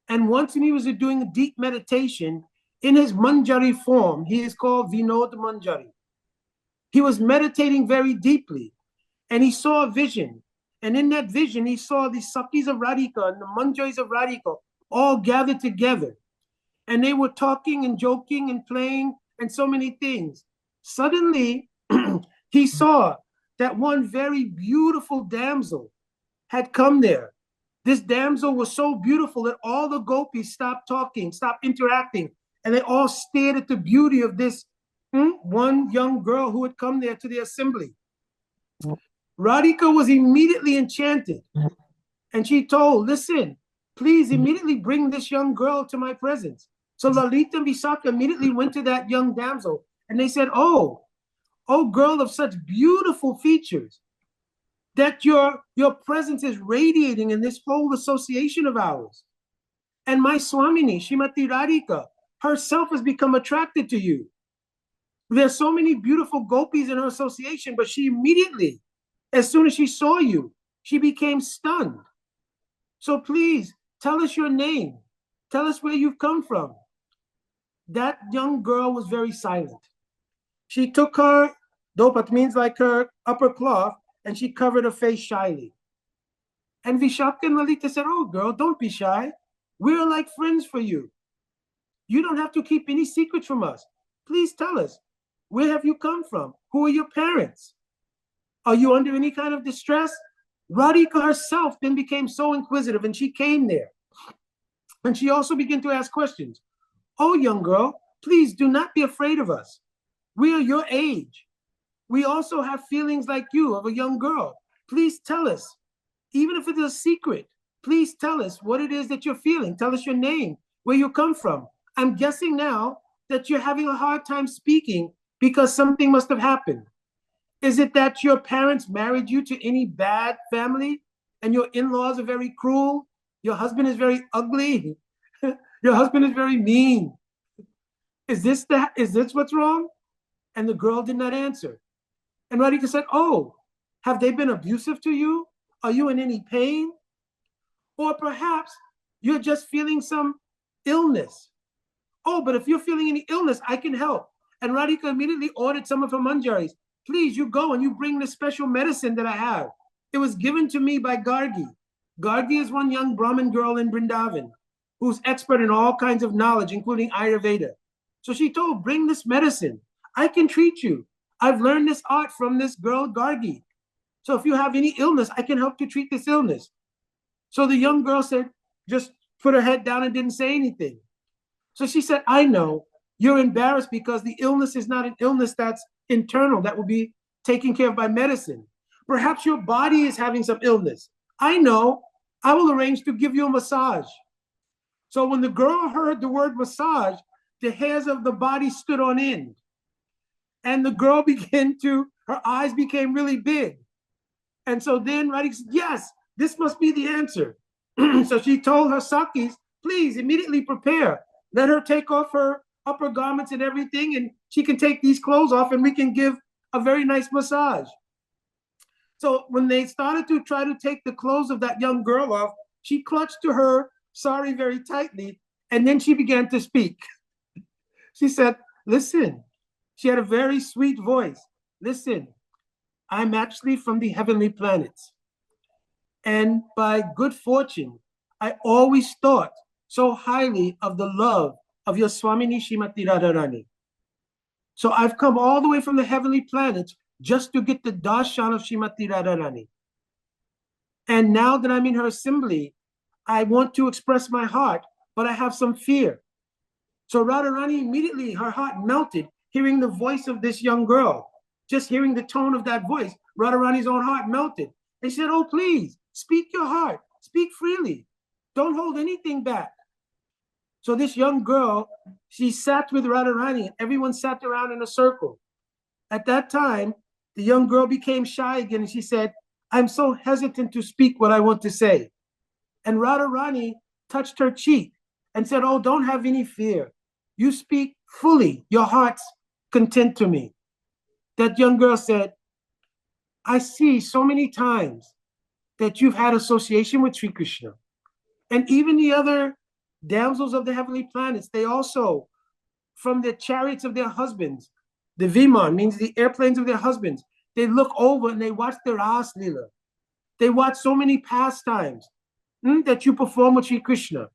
And once when he was doing a deep meditation, in his Manjari form, he is called Vinod Manjari. He was meditating very deeply, and he saw a vision. And in that vision, he saw the Sakis of Radhika and the Manjaris of Radhika all gathered together. And they were talking and joking and playing and so many things. Suddenly, he saw that one very beautiful damsel had come there. This damsel was so beautiful that all the gopis stopped talking, stopped interacting, and they all stared at the beauty of this one young girl who had come there to the assembly. Radhika was immediately enchanted, and she told, listen, please immediately bring this young girl to my presence. So Lalita and Visakha immediately went to that young damsel, and they said, oh girl of such beautiful features, that your presence is radiating in this whole association of ours. And my Swamini, Srimati Radhika, herself has become attracted to you. There's so many beautiful gopis in her association, but she immediately, as soon as she saw you, she became stunned. So please, tell us your name. Tell us where you've come from. That young girl was very silent. She took her dopat, means like her upper cloth, and she covered her face shyly. And Vishakha and Lalita said, oh girl, don't be shy. We're like friends for you. You don't have to keep any secrets from us. Please tell us, where have you come from? Who are your parents? Are you under any kind of distress? Radhika herself then became so inquisitive, and she came there. And she also began to ask questions. Oh, young girl, please do not be afraid of us. We are your age. We also have feelings like you of a young girl. Please tell us, even if it is a secret, please tell us what it is that you're feeling. Tell us your name, where you come from. I'm guessing now that you're having a hard time speaking because something must have happened. Is it that your parents married you to any bad family and your in-laws are very cruel? Your husband is very ugly. Your husband is very mean. Is this what's wrong? And the girl did not answer. And Radhika said, oh, have they been abusive to you? Are you in any pain? Or perhaps you're just feeling some illness. Oh, but if you're feeling any illness, I can help. And Radhika immediately ordered some of her manjaris. Please, you go and you bring this special medicine that I have. It was given to me by Gargi. Gargi is one young Brahmin girl in Vrindavan who's expert in all kinds of knowledge, including Ayurveda. So she told, bring this medicine. I can treat you. I've learned this art from this girl, Gargi. So if you have any illness, I can help you treat this illness. So the young girl said, just put her head down and didn't say anything. So she said, I know you're embarrassed because the illness is not an illness that's internal, that will be taken care of by medicine. Perhaps your body is having some illness. I know. I will arrange to give you a massage. So when the girl heard the word massage, the hairs of the body stood on end. And the girl her eyes became really big. And so then Radhika said, yes, this must be the answer. So she told her Sakis, please immediately prepare. Let her take off her upper garments and everything, and she can take these clothes off and we can give a very nice massage. So when they started to try to take the clothes of that young girl off, She clutched to her sari very tightly, and then she began to speak. She said, listen, she had a very sweet voice. Listen, I'm actually from the heavenly planets. And by good fortune, I always thought so highly of the love of your Swamini Srimati Radharani. So I've come all the way from the heavenly planets just to get the darshan of Srimati Radharani. And now that I'm in her assembly, I want to express my heart, but I have some fear. So Radharani immediately, her heart melted, hearing the voice of this young girl. Just hearing the tone of that voice, Radharani's own heart melted. And she said, oh, please, speak your heart. Speak freely. Don't hold anything back. So this young girl, she sat with Radharani, and everyone sat around in a circle. At that time, the young girl became shy again, and she said, I'm so hesitant to speak what I want to say. And Radharani touched her cheek and said, oh, don't have any fear. You speak fully. Your heart's content to me. That young girl said, I see so many times that you've had association with Sri Krishna. And even the other damsels of the heavenly planets, they also, from the chariots of their husbands, the Viman means the airplanes of their husbands, they look over and they watch the Ras Lila. They watch so many pastimes that you perform with Sri Krishna.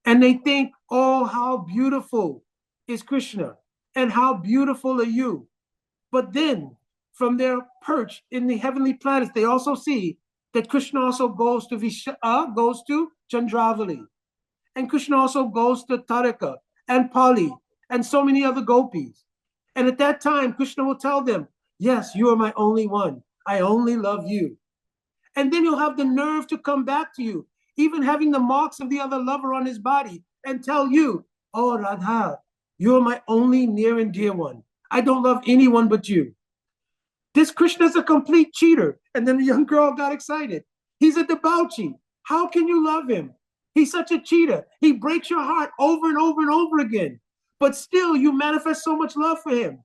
And they think, oh, how beautiful is Krishna and how beautiful are you. But then from their perch in the heavenly planets, they also see that Krishna also goes to Chandravali. And Krishna also goes to Tarika and Pali and so many other gopis. And at that time, Krishna will tell them, yes, you are my only one. I only love you. And then he'll have the nerve to come back to you, even having the marks of the other lover on his body, and tell you, oh, Radha, you're my only near and dear one. I don't love anyone but you. This Krishna is a complete cheater. And then the young girl got excited. He's a debauchee. How can you love him? He's such a cheater. He breaks your heart over and over and over again. But still, you manifest so much love for him.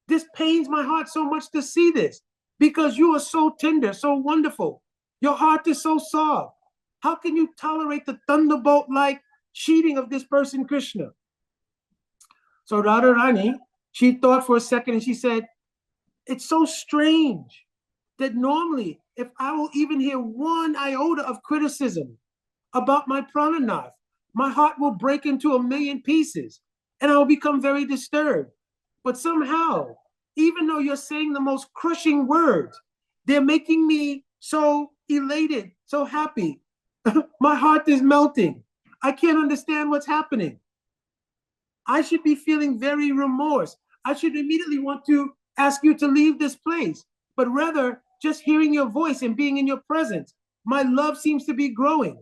This pains my heart so much to see this, because you are so tender, so wonderful. Your heart is so soft. How can you tolerate the thunderbolt-like cheating of this person, Krishna? So Radharani, she thought for a second and she said, it's so strange that normally if I will even hear one iota of criticism about my prananath, my heart will break into a million pieces and I will become very disturbed. But somehow, even though you're saying the most crushing words, they're making me so elated, so happy. My heart is melting. I can't understand what's happening. I should be feeling very remorse. I should immediately want to ask you to leave this place. But rather, just hearing your voice and being in your presence, my love seems to be growing.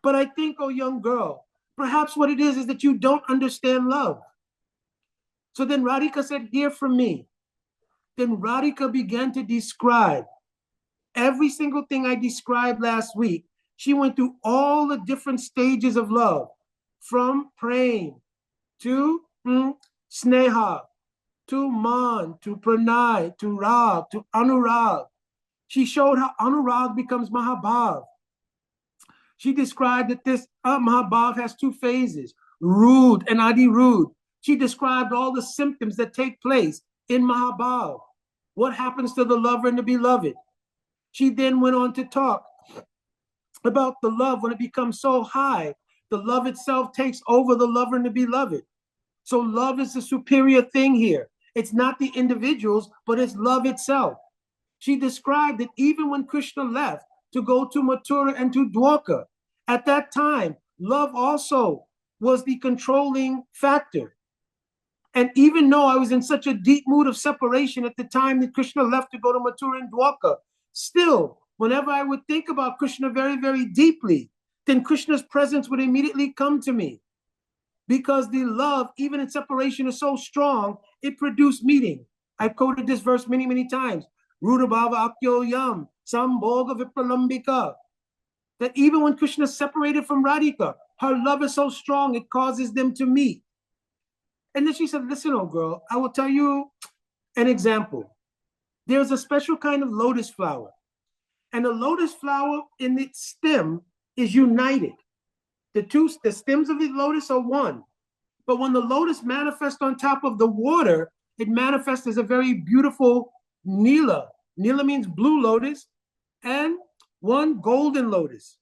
But I think, oh young girl, perhaps what it is that you don't understand love. So then Radhika said, hear from me. Then Radhika began to describe every single thing I described last week. She went through all the different stages of love, from prema to sneha, to man, to pranay, to rag, to anurag. She showed how anurag becomes mahabhav. She described that this mahabhav has two phases, rud and adirud. She described all the symptoms that take place in mahabhav. What happens to the lover and the beloved? She then went on to talk about the love when it becomes so high, the love itself takes over the lover and the beloved. So love is the superior thing here. It's not the individuals, but it's love itself. She described that even when Krishna left to go to Mathura and to Dwarka, at that time, love also was the controlling factor. And even though I was in such a deep mood of separation at the time that Krishna left to go to Mathura and Dwarka, still, whenever I would think about Krishna very, very deeply, then Krishna's presence would immediately come to me. Because the love, even in separation, is so strong, it produced meeting. I've quoted this verse many, many times. Ruda bhava akyo yam, sambhoga vipralambha. That even when Krishna is separated from Radhika, her love is so strong, it causes them to meet. And then she said, listen, oh girl, I will tell you an example. There's a special kind of lotus flower. And the lotus flower in its stem is united. The stems of the lotus are one. But when the lotus manifests on top of the water, it manifests as a very beautiful nila. Nila means blue lotus, and one golden lotus.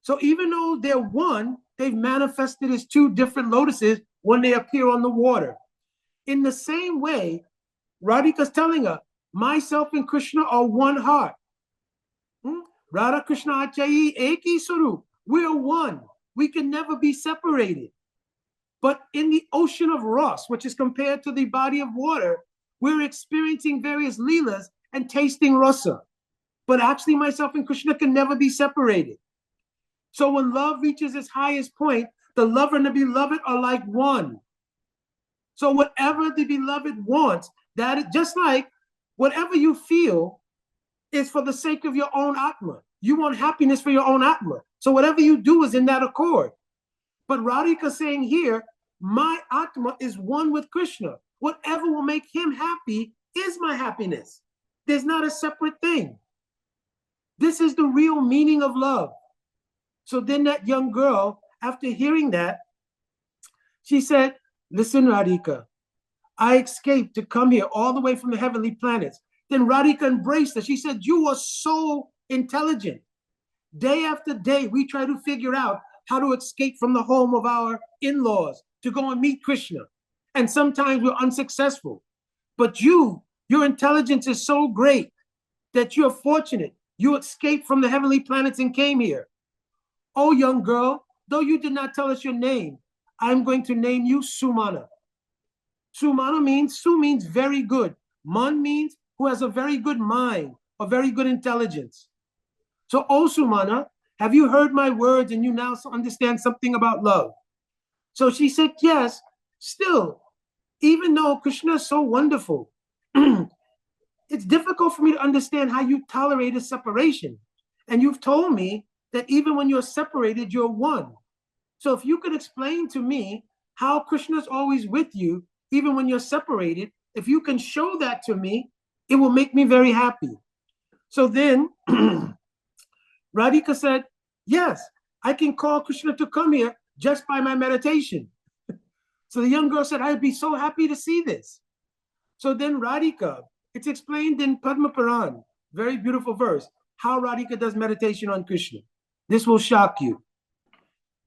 So even though they're one, they've manifested as two different lotuses when they appear on the water. In the same way, Radhika's telling her, myself and Krishna are one heart. Radha Krishna Achayi Eki Swarup. We're one. We can never be separated. But in the ocean of Ras, which is compared to the body of water, we're experiencing various leelas and tasting rasa. But actually, myself and Krishna can never be separated. So when love reaches its highest point, the lover and the beloved are like one. So whatever the beloved wants, that is just like whatever you feel is for the sake of your own atma. You want happiness for your own atma. So whatever you do is in that accord. But Radhika saying here, my atma is one with Krishna. Whatever will make him happy is my happiness. There's not a separate thing. This is the real meaning of love. So then that young girl, after hearing that, she said, listen, Radhika, I escaped to come here all the way from the heavenly planets. Then Radhika embraced her. She said, you are so intelligent. Day after day, we try to figure out how to escape from the home of our in-laws to go and meet Krishna. And sometimes we're unsuccessful. But your intelligence is so great that you're fortunate. You escaped from the heavenly planets and came here. Oh, young girl, though you did not tell us your name, I'm going to name you Sumana. Sumana means, Su means very good. Man means who has a very good mind, a very good intelligence. So, oh, Sumana, have you heard my words and you now understand something about love? So she said, yes, still, even though Krishna is so wonderful, it's difficult for me to understand how you tolerate a separation. And you've told me that even when you're separated, you're one. So if you could explain to me how Krishna is always with you, even when you're separated, if you can show that to me, it will make me very happy. So then Radhika said, yes, I can call Krishna to come here just by my meditation. So the young girl said, I'd be so happy to see this. So then Radhika, it's explained in Padma Puran, very beautiful verse, how Radhika does meditation on Krishna. This will shock you.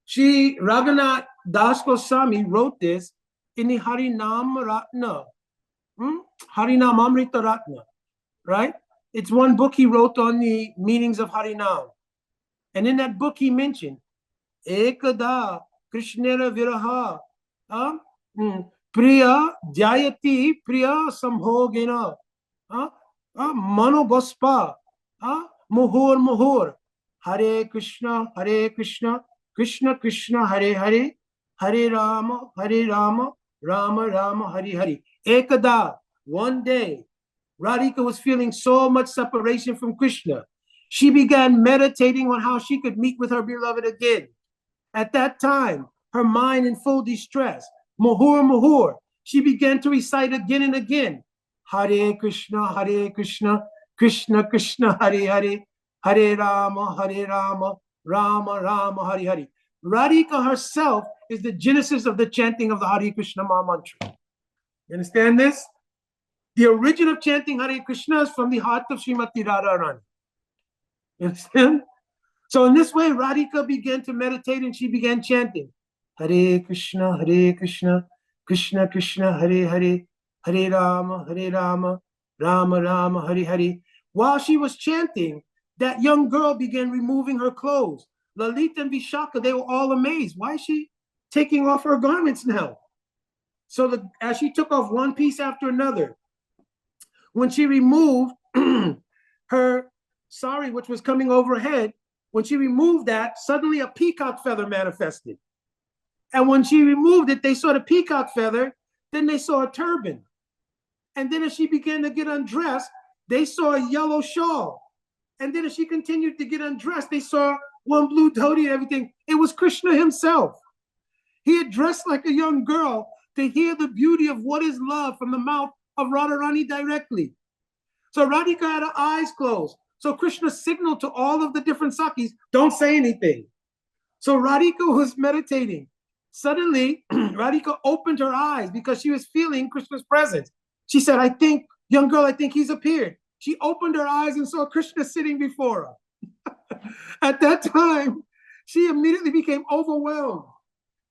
Shri Raghunath Das Goswami wrote this in the Harinam Ratna, Harinam Amrita Ratna, right? It's one book he wrote on the meanings of Harinam. And in that book he mentioned, Ekada Krishnera Viraha, Priya Jayati Priya Sambhogena, Mano Gospa, Muhur Muhur, Hare Krishna, Krishna Krishna, Hare Hare, Hare Rama, Rama Rama, Hare Hare. Ekada, one day, Radhika was feeling so much separation from Krishna. She began meditating on how she could meet with her beloved again. At that time, her mind in full distress, Muhur Muhur, she began to recite again and again, Hare Krishna, Krishna Krishna, Hare Hare, Hare Rama, Rama Rama, Hare Hare. Radhika herself is the genesis of the chanting of the Hare Krishna Maha Mantra. You understand this? The origin of chanting Hare Krishna is from the heart of Srimati Radharani. You understand? So in this way, Radhika began to meditate and she began chanting, Hare Krishna, Krishna Krishna, Hare Hare, Hare Rama, Rama Rama, Hare Hare. While she was chanting, that young girl began removing her clothes. Lalita and Vishaka, they were all amazed. Why is she taking off her garments now? So as she took off one piece after another, when she removed her sari, which was coming over her head, when she removed that, suddenly a peacock feather manifested. And when she removed it, they saw the peacock feather, then they saw a turban. And then as she began to get undressed, they saw a yellow shawl. And then as she continued to get undressed, they saw one blue dhoti and everything. It was Krishna himself. He had dressed like a young girl to hear the beauty of what is love from the mouth of Radharani directly. So Radhika had her eyes closed. So Krishna signaled to all of the different Sakis, don't say anything. So Radhika was meditating. Suddenly, Radhika opened her eyes because she was feeling Krishna's presence. She said, young girl, I think he's appeared. She opened her eyes and saw Krishna sitting before her. At that time, she immediately became overwhelmed.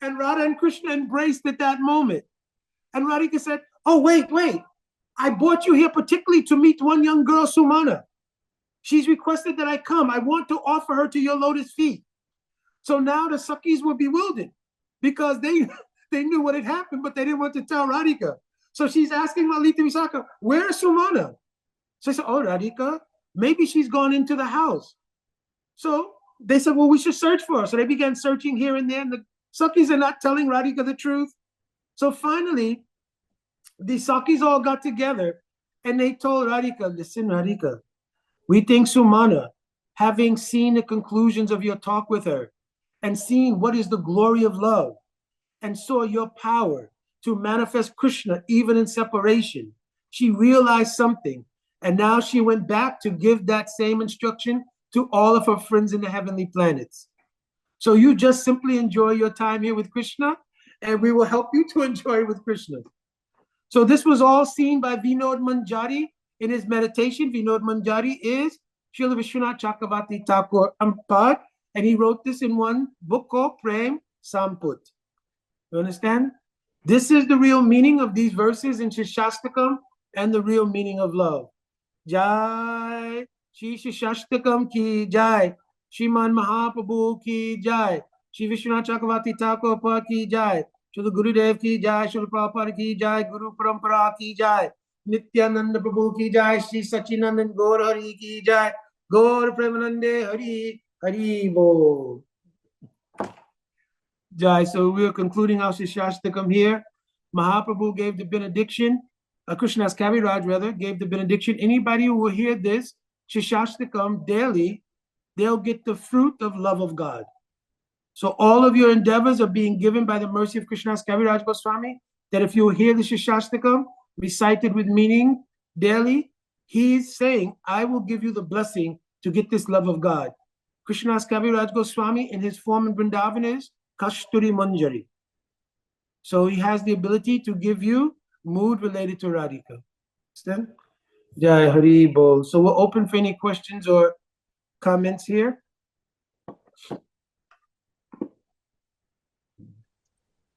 And Radha and Krishna embraced at that moment. And Radhika said, oh, wait. I brought you here particularly to meet one young girl, Sumana. She's requested that I come. I want to offer her to your lotus feet. So now the Sakis were bewildered because they knew what had happened, but they didn't want to tell Radhika. So she's asking Lalita Visakha, where is Sumana? So I said, oh, Radhika, maybe she's gone into the house. So they said, well, we should search for her. So they began searching here and there, and the Sakis are not telling Radhika the truth. So finally, the Sakis all got together and they told Radhika, listen, Radhika, we think Sumana, having seen the conclusions of your talk with her and seeing what is the glory of love and saw your power to manifest Krishna even in separation, she realized something. And now she went back to give that same instruction to all of her friends in the heavenly planets. So you just simply enjoy your time here with Krishna, and we will help you to enjoy with Krishna. So this was all seen by Vinod Manjari in his meditation. Vinod Manjari is Srila Vishwanath Chakravarti Thakur Ampad, and he wrote this in one book called Prem Samput. You understand? This is the real meaning of these verses in Siksastakam and the real meaning of love. Jai Shri Siksastakam ki Jai, Shriman Mahaprabhu ki Jai, Shri Vishwanath Chakravarti Thakur Ampad ki Jai, Srila Gurudev ki Jai, Srila Prabhupada ki Jai, Guru Parampara ki Jai, Nityananda Prabhu ki Jai, Shri Sachinandan Gaur Hari ki Jai, Gaur Premanande Hari, Hari Bo. Jai. So we are concluding our Siksastakam here. Mahaprabhu gave the benediction. Krishna's Kaviraj, rather, gave the benediction. Anybody who will hear this Siksastakam daily, they'll get the fruit of love of God. So all of your endeavors are being given by the mercy of Krishna's Kaviraj Goswami, that if you hear the Siksastakam recited with meaning daily, he's saying, I will give you the blessing to get this love of God. Krishna's Kaviraj Goswami in his form in Vrindavan is Kasturi Manjari. So he has the ability to give you mood related to Radhika. Understand? Jai Hari Bol. So we're open for any questions or comments here.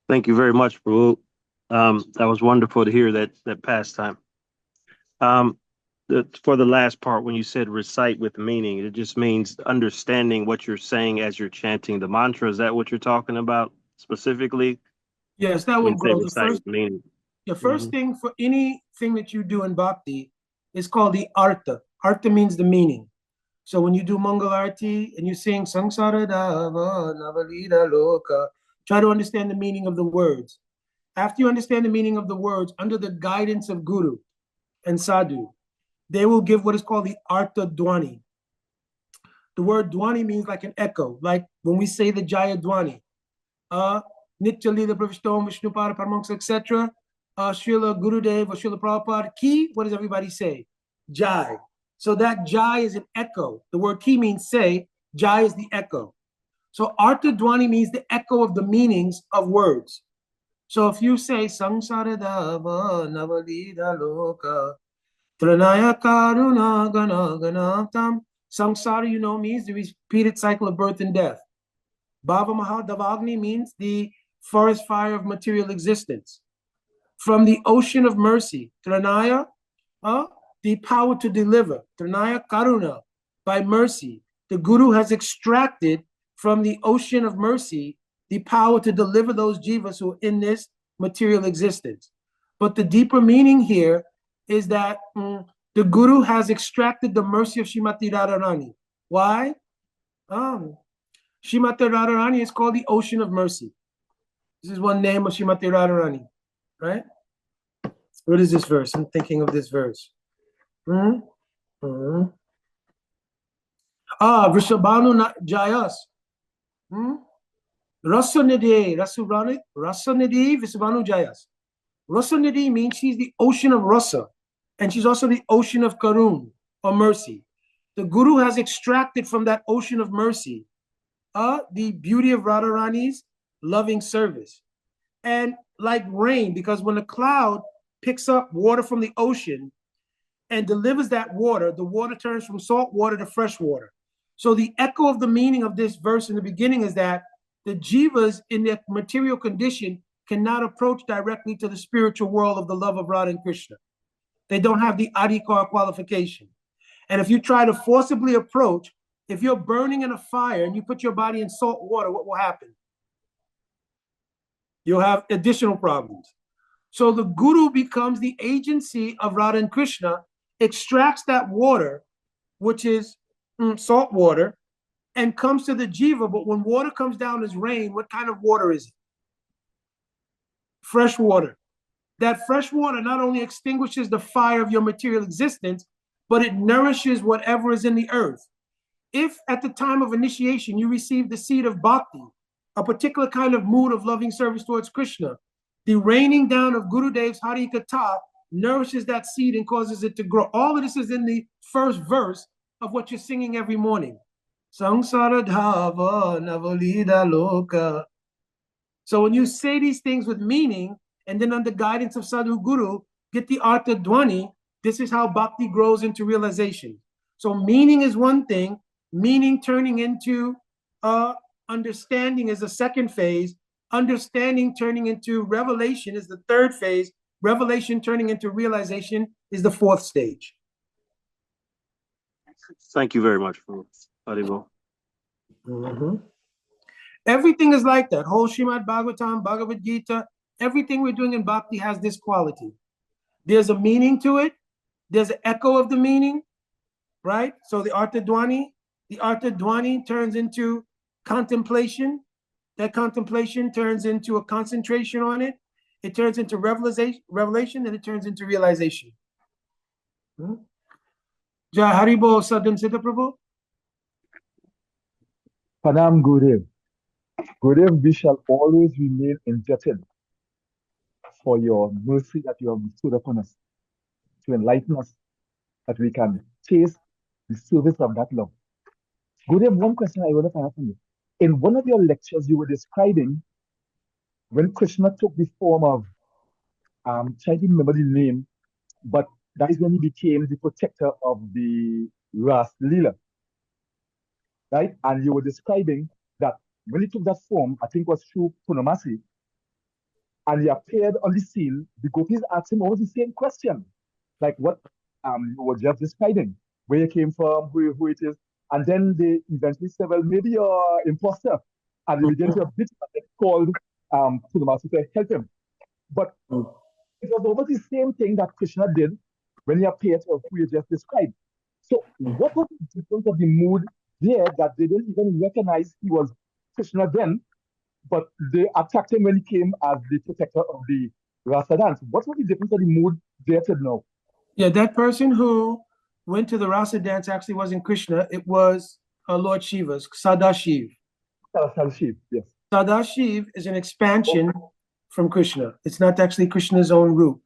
Thank you very much, Prabhu. That was wonderful to hear that pastime. For the last part, when you said recite with meaning, it just means understanding what you're saying as you're chanting the mantra. Is that what you're talking about specifically? Yes, that will grow. The first thing for anything that you do in bhakti is called the artha. Artha means the meaning. So when you do Mangal Arati and you sing Sangsara Dava Navalida Loka, try to understand the meaning of the words. After you understand the meaning of the words, under the guidance of Guru and Sadhu, they will give what is called the Artha Dwani. The word Dwani means like an echo, like when we say the Jaya Dwani. Nitya Lila Pravishtom, Vishnupara Paramonks, etc. Srila Gurudev or Srila Prabhupada. Ki, what does everybody say? Jai. So that Jai is an echo. The word ki means say, Jai is the echo. So Artha Dwani means the echo of the meanings of words. So if you say Sangsara Dava Navalida Loka Tranaya Karuna Gana Ganaptam, Samsara, you know, means the repeated cycle of birth and death. Bhava Mahadavagni means the forest fire of material existence. From the ocean of mercy, Tranaya, the power to deliver. Tranaya Karuna, by mercy. The Guru has extracted from the ocean of mercy the power to deliver those jivas who are in this material existence. But the deeper meaning here is that the Guru has extracted the mercy of Srimati Radharani. Why? Srimati Radharani is called the ocean of mercy. This is one name of Srimati Radharani, right? What is this verse? I'm thinking of this verse. Vrishabhanu Jayas. Rasanidhi Vrishabhanu Jayas. Rasanidhi means she's the ocean of rasa, and she's also the ocean of karun, or mercy. The Guru has extracted from that ocean of mercy the beauty of Radharani's loving service. And like rain, because when a cloud picks up water from the ocean and delivers that water, the water turns from salt water to fresh water. So the echo of the meaning of this verse in the beginning is that the jivas in their material condition cannot approach directly to the spiritual world of the love of Radha and Krishna. They don't have the adhikar qualification. And if you try to forcibly approach, if you're burning in a fire and you put your body in salt water, what will happen? You'll have additional problems. So the Guru becomes the agency of Radha and Krishna, extracts that water, which is salt water, and comes to the jiva. But when water comes down as rain, what kind of water is it? Fresh water. That fresh water not only extinguishes the fire of your material existence, but it nourishes whatever is in the earth. If at the time of initiation you receive the seed of bhakti, a particular kind of mood of loving service towards Krishna, the raining down of Gurudev's Hari Katha nourishes that seed and causes it to grow. All of this is in the first verse of what you're singing every morning. Samsara dhava navalida loka. So when you say these things with meaning, and then under guidance of Sadhu Guru, get the Artha Dwani, this is how bhakti grows into realization. So meaning is one thing, meaning turning into understanding is the second phase, understanding turning into revelation is the third phase, revelation turning into realization is the fourth stage. Thank you very much for Haribo. Everything is like that. Whole Srimad Bhagavatam, Bhagavad Gita, everything we're doing in bhakti has this quality. There's a meaning to it. There's an echo of the meaning, right? So the Artha Dwani turns into contemplation. That contemplation turns into a concentration on it. It turns into revelation, and it turns into realization. Jai Haribo Sadhan Siddha Prabhu. Pranam Gurudev. Gurudev, we shall always remain indebted for your mercy that you have bestowed upon us, to enlighten us, that we can taste the service of that love. Gurudev, one question I want to find out from you. In one of your lectures, you were describing when Krishna took the form of, trying to remember the name, but that is when he became the protector of the Ras Leela, right? And you were describing that when he took that form, I think it was through Purnamasi, and he appeared on the scene, the Gopis asked him almost the same question, like what you were just describing, where he came from, who it is, and then they eventually said, well, maybe you're an imposter, and they began to beat him and called Purnamasi to help him. But it was almost the same thing that Krishna did when he appeared to who you just described. So what was the difference of the mood there that they didn't even recognize he was Krishna then, but they attacked him when he came as the protector of the Rasa dance? What was the difference of the mood there to know? Yeah, that person who went to the Rasa dance actually wasn't Krishna. It was Lord Shiva's, Sadashiv. Sadashiv, yes. Sadashiv is an expansion from Krishna. It's not actually Krishna's own root.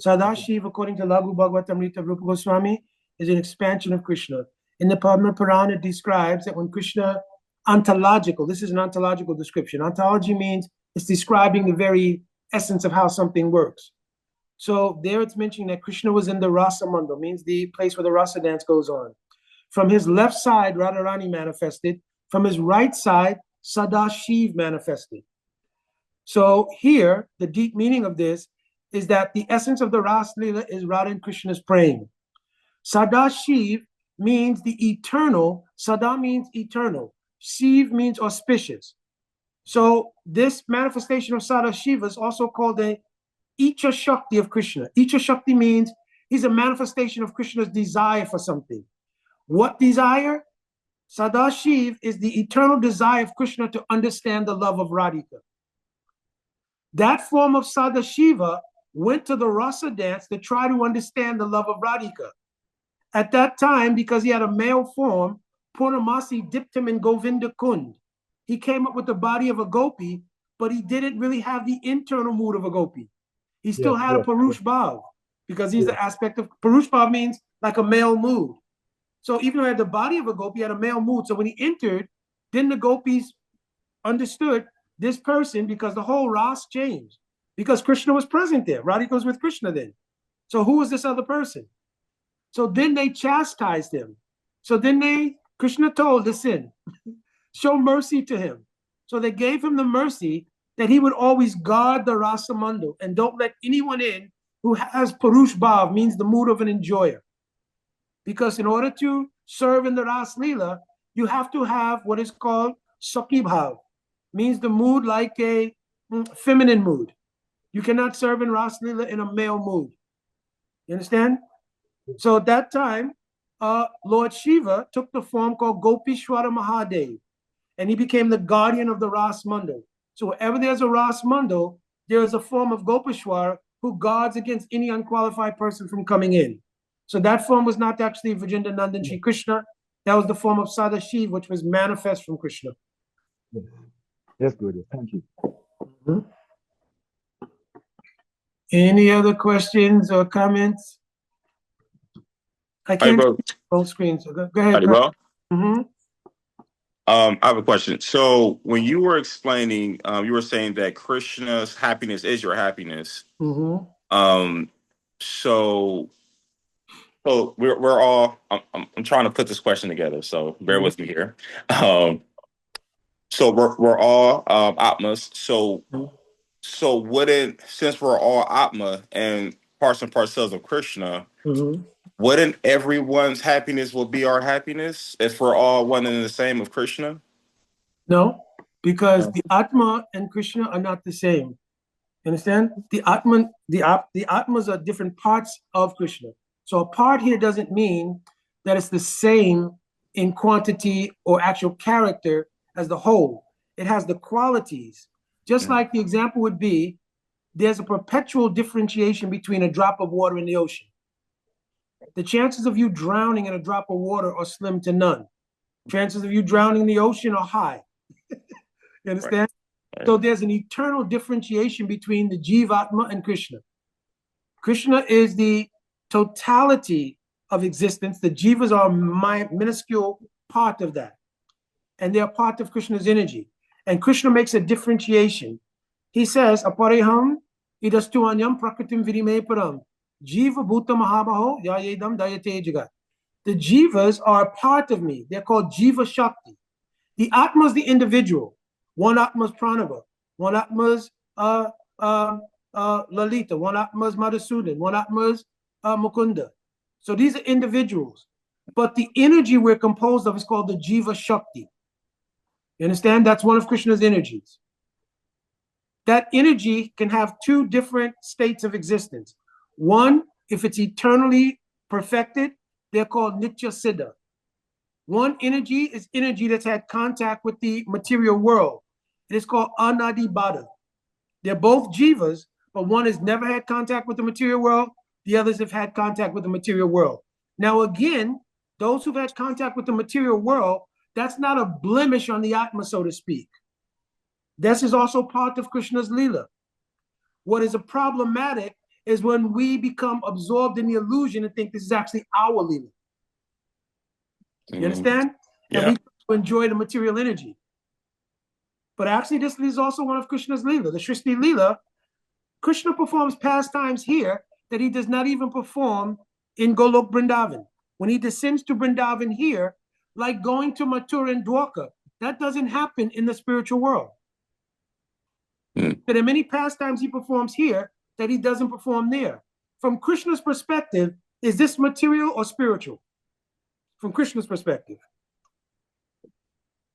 Sadashiv, according to Laghu Bhagavatamrita Rupa Goswami, is an expansion of Krishna. In the Padma Purana, it describes that when Krishna, ontological, this is an ontological description. Ontology means it's describing the very essence of how something works. So there it's mentioning that Krishna was in the Rasa Mandal, means the place where the Rasa dance goes on. From his left side, Radharani manifested. From his right side, Sadashiv manifested. So here, the deep meaning of this is that the essence of the Ras Leela is Radha and Krishna's praying. Sadashiv means the eternal. Sada means eternal. Shiv means auspicious. So this manifestation of Sadashiva is also called the Icha Shakti of Krishna. Icha Shakti means he's a manifestation of Krishna's desire for something. What desire? Sadashiv is the eternal desire of Krishna to understand the love of Radhika. That form of Sadashiva went to the Rasa dance to try to understand the love of Radhika. At that time, because he had a male form, Purnamasi dipped him in Govinda Kund. He came up with the body of a gopi, but he didn't really have the internal mood of a gopi. He still had a Purush Bhav, because he's the aspect of Purush Bhav means like a male mood. So even though he had the body of a gopi, he had a male mood. So when he entered, then the gopis understood this person, because the whole ras changed. Because Krishna was present there. Radhika was with Krishna then. So who was this other person? So then they chastised him. So then Krishna told, listen, show mercy to him. So they gave him the mercy that he would always guard the rasamandal and don't let anyone in who has purush bhav, means the mood of an enjoyer. Because in order to serve in the Ras Leela, you have to have what is called Sakhi bhav, means the mood like a feminine mood. You cannot serve in Ras Leela in a male mood. You understand? So at that time, Lord Shiva took the form called Gopishwara Mahadev, and he became the guardian of the Ras Mandal. So wherever there's a Ras Mandal, there is a form of Gopishwara who guards against any unqualified person from coming in. So that form was not actually Vijayendra Nandan Shri Krishna. That was the form of Sadashiv, which was manifest from Krishna. Yes, yes, good. Thank you. Mm-hmm. Any other questions or comments? I can't see both screens. So go ahead. Mm-hmm. I have a question. So when you were explaining, you were saying that Krishna's happiness is your happiness. Mm-hmm. So we're all. I'm trying to put this question together. So bear with me here. So we're all Atmas. So wouldn't, since we're all Atma and parts and parcels of Krishna, wouldn't everyone's happiness will be our happiness if we're all one and the same of Krishna? No, because the Atma and Krishna are not the same. You understand? The Atmas are different parts of Krishna. So a part here doesn't mean that it's the same in quantity or actual character as the whole. It has the qualities. Just like the example would be, there's a perpetual differentiation between a drop of water in the ocean. The chances of you drowning in a drop of water are slim to none. Chances of you drowning in the ocean are high. You understand? Right. So there's an eternal differentiation between the Jivatma and Krishna. Krishna is the totality of existence. The Jivas are a minuscule part of that. And they are part of Krishna's energy. And Krishna makes a differentiation. He says, Apareham idastu anyam prakritim vidime param jiva bhuta mahabaho yayedam dayate jagat. The Jivas are a part of me. They're called Jiva Shakti. The Atma is the individual. One Atma is Pranava. One Atma is Lalita. One Atma is Madhusudan. One Atma is Mukunda. So these are individuals. But the energy we're composed of is called the Jiva Shakti. You understand? That's one of Krishna's energies. That energy can have two different states of existence. One, if it's eternally perfected, they're called Nitya Siddha. One energy is energy that's had contact with the material world. It is called Anadi Bada. They're both jivas, but one has never had contact with the material world. The others have had contact with the material world. Now, again, those who've had contact with the material world, that's not a blemish on the Atma, so to speak. This is also part of Krishna's Leela. What is problematic is when we become absorbed in the illusion and think this is actually our Leela. You understand? Yeah. And we enjoy the material energy. But actually, this is also one of Krishna's Leela. The Srishti Leela, Krishna performs pastimes here that he does not even perform in Golok Vrindavan. When he descends to Vrindavan here, like going to Mathura and Dwarka, that doesn't happen in the spiritual world. There are many pastimes he performs here that he doesn't perform there. From Krishna's perspective, is this material or spiritual? From Krishna's perspective.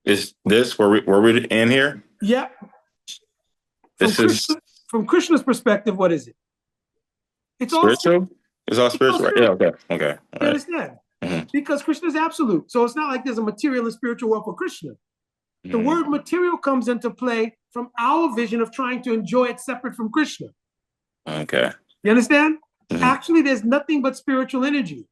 Is this where we in here? Yeah. From Krishna's perspective, what is it? It's spiritual. It's all spiritual, right? Yeah. Okay. Okay. You understand? Because Krishna is absolute, so it's not like there's a material and spiritual world for Krishna. The word material comes into play from our vision of trying to enjoy it separate from Krishna. Okay. You understand? Actually, there's nothing but spiritual energy.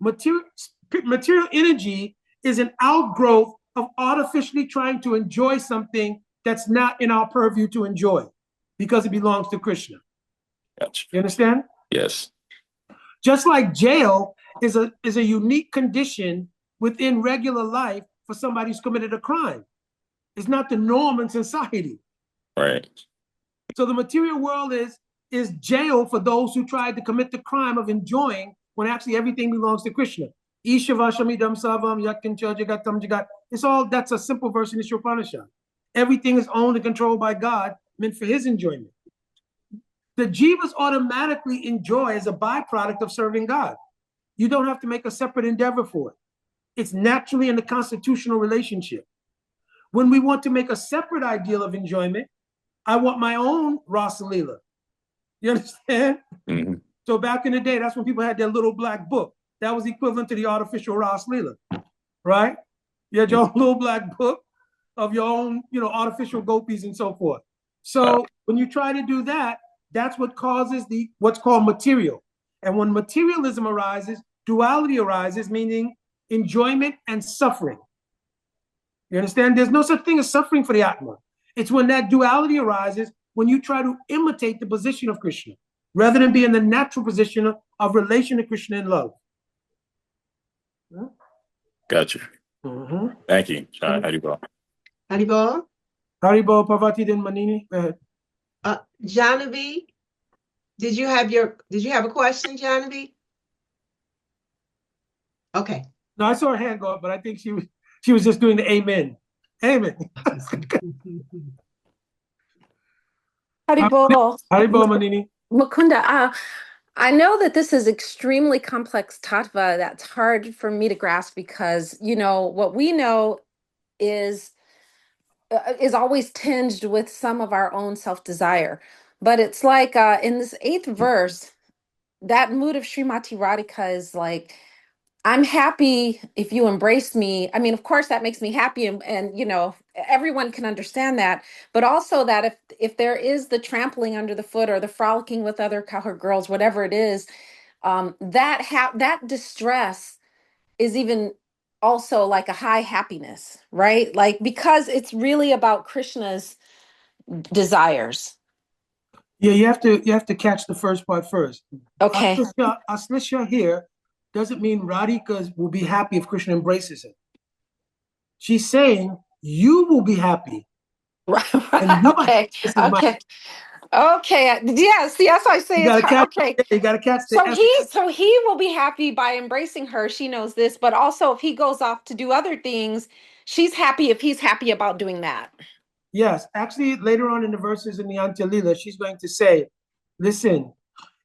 Material energy is an outgrowth of artificially trying to enjoy something that's not in our purview to enjoy because it belongs to Krishna. Gotcha. You understand? Yes. Just like jail is a unique condition within regular life for somebody who's committed a crime. It's not the norm in society. Right. So the material world is jail for those who tried to commit the crime of enjoying when actually everything belongs to Krishna. Ishavashamidam savam yakincha jagatam jagat. It's all, that's a simple verse in the Upanishad. Everything is owned and controlled by God, meant for his enjoyment. The jivas automatically enjoy as a byproduct of serving God. You don't have to make a separate endeavor for it. It's naturally in the constitutional relationship. When we want to make a separate ideal of enjoyment, I want my own Rasa Leela. You understand? Mm-hmm. So back in the day, that's when people had their little black book. That was equivalent to the artificial Rasa Leela, right? You had your own little black book of your own, artificial gopis and so forth. So when you try to do that, that's what causes what's called material. And when materialism arises, duality arises, meaning enjoyment and suffering. You understand? There's no such thing as suffering for the Atma. It's when that duality arises, when you try to imitate the position of Krishna, rather than be in the natural position of relation to Krishna in love. Gotcha. Mm-hmm. Thank you. Haribol. Haribol? Haribol, Parvati Din Manini. Go ahead. Janavi, did you have a question, Janavi? Okay. No, I saw her hand go up, but I think she was just doing the amen. Amen. Haribol. Haribol Manini. Mukunda, I know that this is extremely complex tattva that's hard for me to grasp because, what we know is always tinged with some of our own self-desire. But it's like in this 8th verse, that mood of Srimati Radhika is like, I'm happy if you embrace me. I mean, of course, that makes me happy, and everyone can understand that. But also that if there is the trampling under the foot or the frolicking with other cowherd girls, whatever it is, that distress is even also like a high happiness, right? Like, because it's really about Krishna's desires. Yeah, you have to catch the first part first. Okay. Aslisha here doesn't mean Radhika will be happy if Krishna embraces him. She's saying you will be happy. Right. Okay. Okay. Yes, I say it's hard. Okay. You gotta catch so he will be happy by embracing her. She knows this, but also if he goes off to do other things, she's happy if he's happy about doing that. Yes, actually, later on in the verses in the Antya Lila, she's going to say, listen,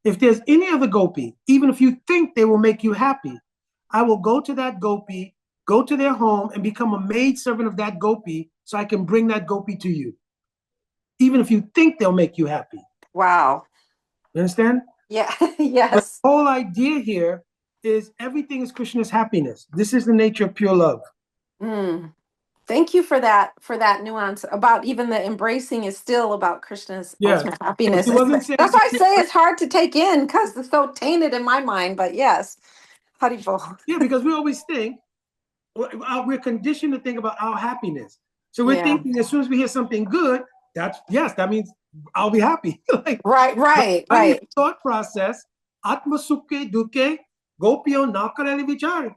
if there's any other gopi, even if you think they will make you happy, I will go to that gopi, go to their home and become a maid servant of that gopi so I can bring that gopi to you. Even if you think they'll make you happy. Wow. You understand? Yeah, yes. But the whole idea here is everything is Krishna's happiness. This is the nature of pure love. Thank you for that nuance about even the embracing is still about Krishna's ultimate happiness. That's why I say it's hard to take in because it's so tainted in my mind, but yes. Haribol. Yeah, because we always think, we're conditioned to think about our happiness. So we're thinking as soon as we hear something good, that means I'll be happy. Right. Thought process, atma sukhe dukke gopiyo nakareli vichar.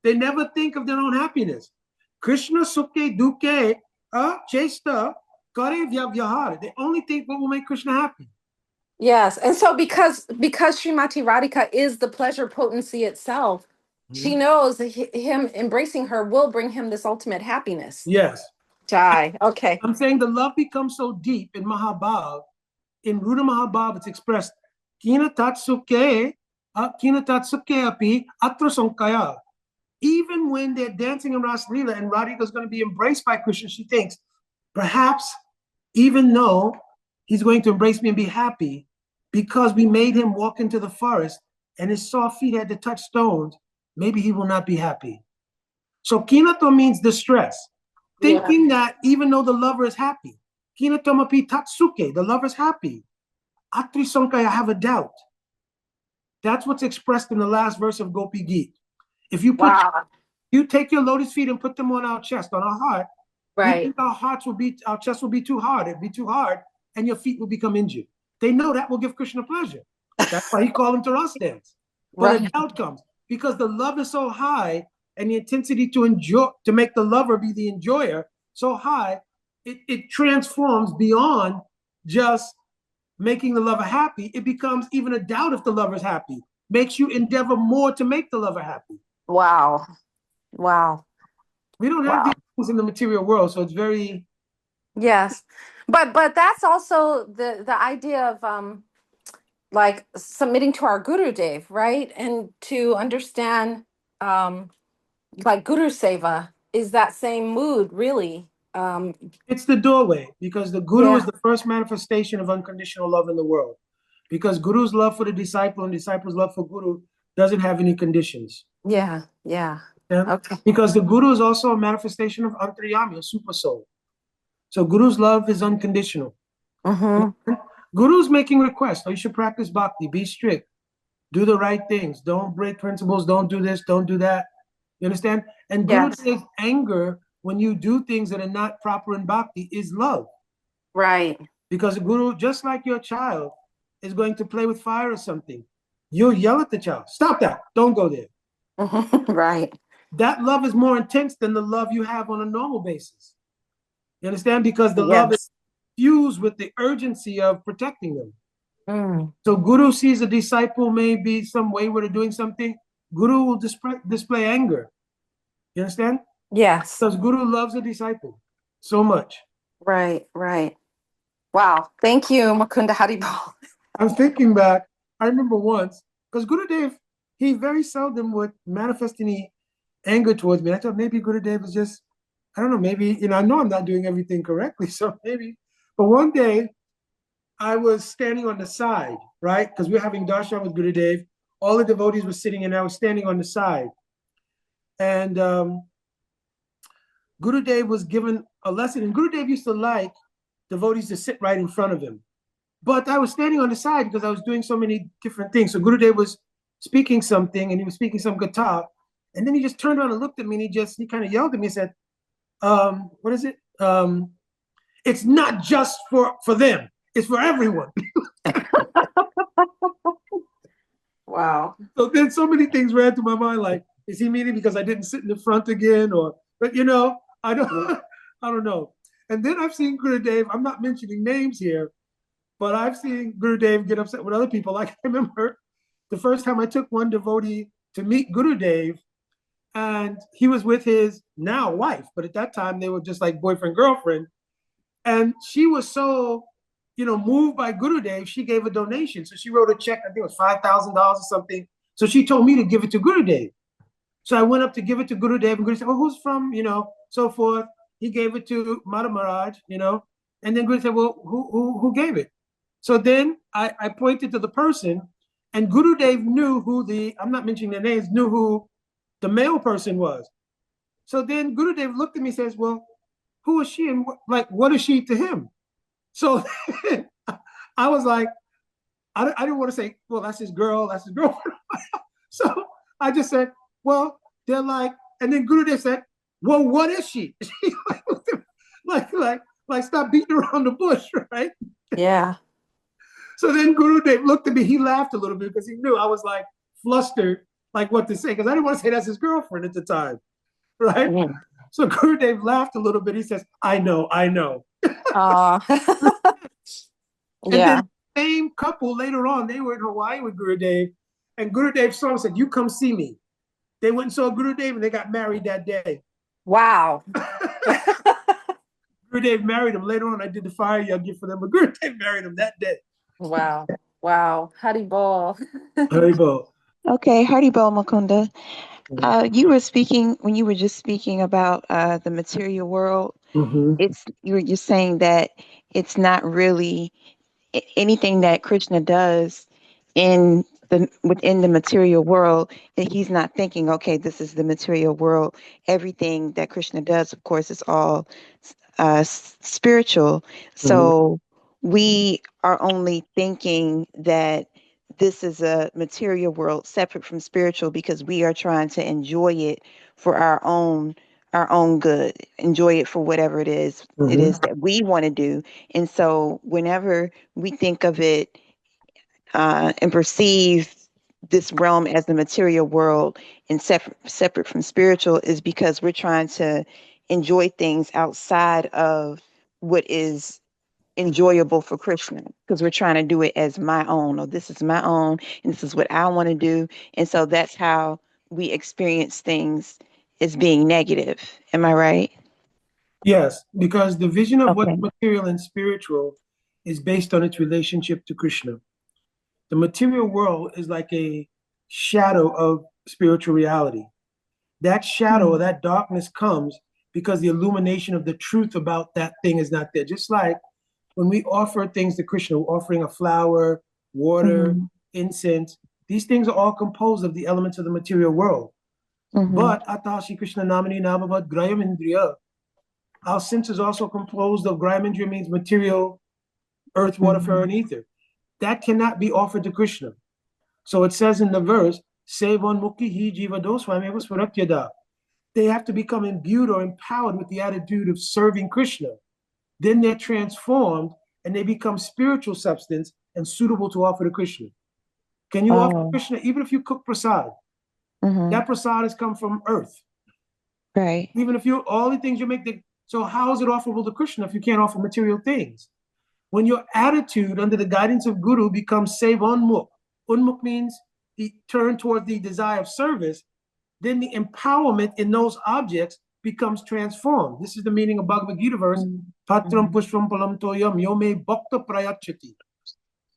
They never think of their own happiness. Krishna sukhe dukke chesta kare vyavahar. They only think what will make Krishna happy. Yes, and so because Srimati Radhika is the pleasure potency itself, she knows that him embracing her will bring him this ultimate happiness. Yes. Jai. Okay. I'm saying the love becomes so deep in Mahabhav. In Ruda Mahabhav, it's expressed kina tatsuke api atra sankaya. Even when they're dancing in Ras Leela and Radhika is going to be embraced by Krishna, she thinks, perhaps even though he's going to embrace me and be happy, because we made him walk into the forest and his soft feet had to touch stones, maybe he will not be happy. So kinato means distress. Thinking that even though the lover is happy, kinatomapi tatsuke, the lover's happy. Atri sankaya, I have a doubt. That's what's expressed in the last verse of Gopi Geet. If you you take your lotus feet and put them on our chest, on our heart, we think our chest will be too hard. It'd be too hard, and your feet will become injured. They know that will give Krishna pleasure. That's why he called them to Ras dance. But a doubt comes because the love is so high and the intensity to enjoy, to make the lover be the enjoyer so high, it transforms beyond just making the lover happy. It becomes even a doubt if the lover's happy, makes you endeavor more to make the lover happy. Wow. Wow. We don't have Wow. these things in the material world, so it's very... Yes. But that's also the idea of like submitting to our Guru Dev, right? And to understand like Guru Seva is that same mood, really. It's the doorway, because the Guru is the first manifestation of unconditional love in the world. Because Guru's love for the disciple and disciple's love for Guru doesn't have any conditions. Yeah. Okay. Because the Guru is also a manifestation of Antaryami, a super soul. So Guru's love is unconditional. Guru's making requests. Oh, you should practice bhakti, be strict, do the right things, don't break principles, don't do this, don't do that. You understand? And Guru's anger when you do things that are not proper in bhakti is love. Right. Because the Guru, just like your child is going to play with fire or something, you'll yell at the child, stop that, don't go there. Right. That love is more intense than the love you have on a normal basis. You understand? Because the love is fused with the urgency of protecting them. So Guru sees a disciple maybe some wayward or doing something, Guru will display anger. You understand? Yes. Because Guru loves a disciple so much. Right. Wow. Thank you, Mukunda Haribol. I'm thinking back, I remember once, because Gurudev, he very seldom would manifest any anger towards me. I thought maybe Gurudev was just, I don't know, maybe, I know I'm not doing everything correctly, so maybe. But one day, I was standing on the side, right? Because we were having darshan with Gurudev. All the devotees were sitting, and I was standing on the side. And Gurudev was given a lesson, and Gurudev used to like devotees to sit right in front of him. But I was standing on the side because I was doing so many different things. So Gurudev was speaking something, and he was speaking some guitar. And then he just turned around and looked at me, and he kind of yelled at me and said, what is it? It's not just for them. It's for everyone. Wow. So then so many things ran through my mind, like, is he meaning because I didn't sit in the front again? But I don't know. And then I've seen Gurudev, I'm not mentioning names here, but I've seen Gurudev get upset with other people. Like, I remember the first time I took one devotee to meet Gurudev, and he was with his now wife, but at that time they were just like boyfriend, girlfriend. And she was so, moved by Gurudev, she gave a donation. So she wrote a check, I think it was $5,000 or something. So she told me to give it to Gurudev. So I went up to give it to Gurudev, and Gurudev said, well, who's from, so forth. He gave it to Madha Maharaj, and then Gurudev said, well, who gave it? So then I pointed to the person, and Gurudev knew I'm not mentioning their names, knew who the male person was. So then Gurudev looked at me and says, well, who is she, and what is she to him? So I was like, I didn't want to say, well, that's his girl, that's his girlfriend. So I just said, well, they're like, and then Gurudev said, well, what is she? like stop beating around the bush, right? Yeah. So then Gurudev looked at me, he laughed a little bit because he knew I was like flustered, like what to say, because I didn't want to say that's his girlfriend at the time, right? Yeah. So Gurudev laughed a little bit. He says, I know. And then the same couple later on, they were in Hawaii with Gurudev, and Gurudev saw and said, you come see me. They went and saw Gurudev, and they got married that day. Wow. Gurudev married him. Later on, I did the fire yajna for them, but Gurudev married him that day. Wow. Haribol. Haribol. Okay, Haribol Mukunda. You were speaking, when you were just speaking about the material world, you were just saying that it's not really anything that Krishna does within the material world, that he's not thinking, okay, this is the material world. Everything that Krishna does, of course, is all spiritual. So we are only thinking that this is a material world separate from spiritual because we are trying to enjoy it for our own good, enjoy it for whatever it is that we want to do. And so whenever we think of it and perceive this realm as the material world and separate from spiritual is because we're trying to enjoy things outside of what is enjoyable for Krishna, because we're trying to do it as my own, or this is my own and this is what I want to do. And so that's how we experience things as being negative. Am I right? Yes, because the vision of what's Okay. material and spiritual is based on its relationship to Krishna. The material world is like a shadow of spiritual reality. That shadow or that darkness comes because the illumination of the truth about that thing is not there. Just like when we offer things to Krishna, we're offering a flower, water, incense. These things are all composed of the elements of the material world. But Atashi Krishna Namani Namavat Grayam Indriya, our sense is also composed of Grayam Indriya means material, earth, water, fire, and ether. That cannot be offered to Krishna. So it says in the verse, Sevon Mukhi Hi Jiva Doswami Svaratyada. They have to become imbued or empowered with the attitude of serving Krishna. Then they're transformed and they become spiritual substance and suitable to offer to Krishna. Can you offer to Krishna, even if you cook prasad? That prasad has come from earth. Right. Even if you, all the things you make, so how is it offerable to Krishna if you can't offer material things? When your attitude under the guidance of Guru becomes Sev Unmukh, Unmukh means the turn toward the desire of service, then the empowerment in those objects becomes transformed. This is the meaning of Bhagavad Gita verse, Patram Pushpam Palam Toyam Yome Bhakta Prayachati.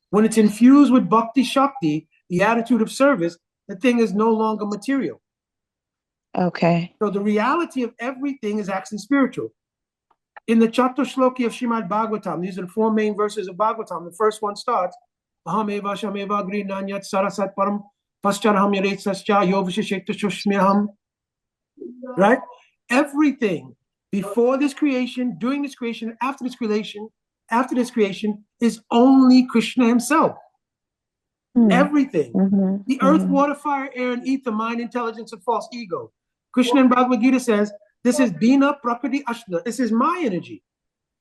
When it's infused with Bhakti Shakti, the attitude of service, the thing is no longer material. Okay. So the reality of everything is actually spiritual. In the Chatur Shloki of Srimad Bhagavatam, these are the 4 main verses of Bhagavatam. The first one starts, Aham eva shameva agri nanyat sarasat param pascharaham yaret sascha yovashishekta shushmyaham. Right? Everything before this creation, during this creation, after this creation is only Krishna himself. Everything. The earth, water, fire, air, and ether, mind, intelligence, and false ego. Krishna in Bhagavad Gita says, this is Bina Prakriti Ashta. This is my energy.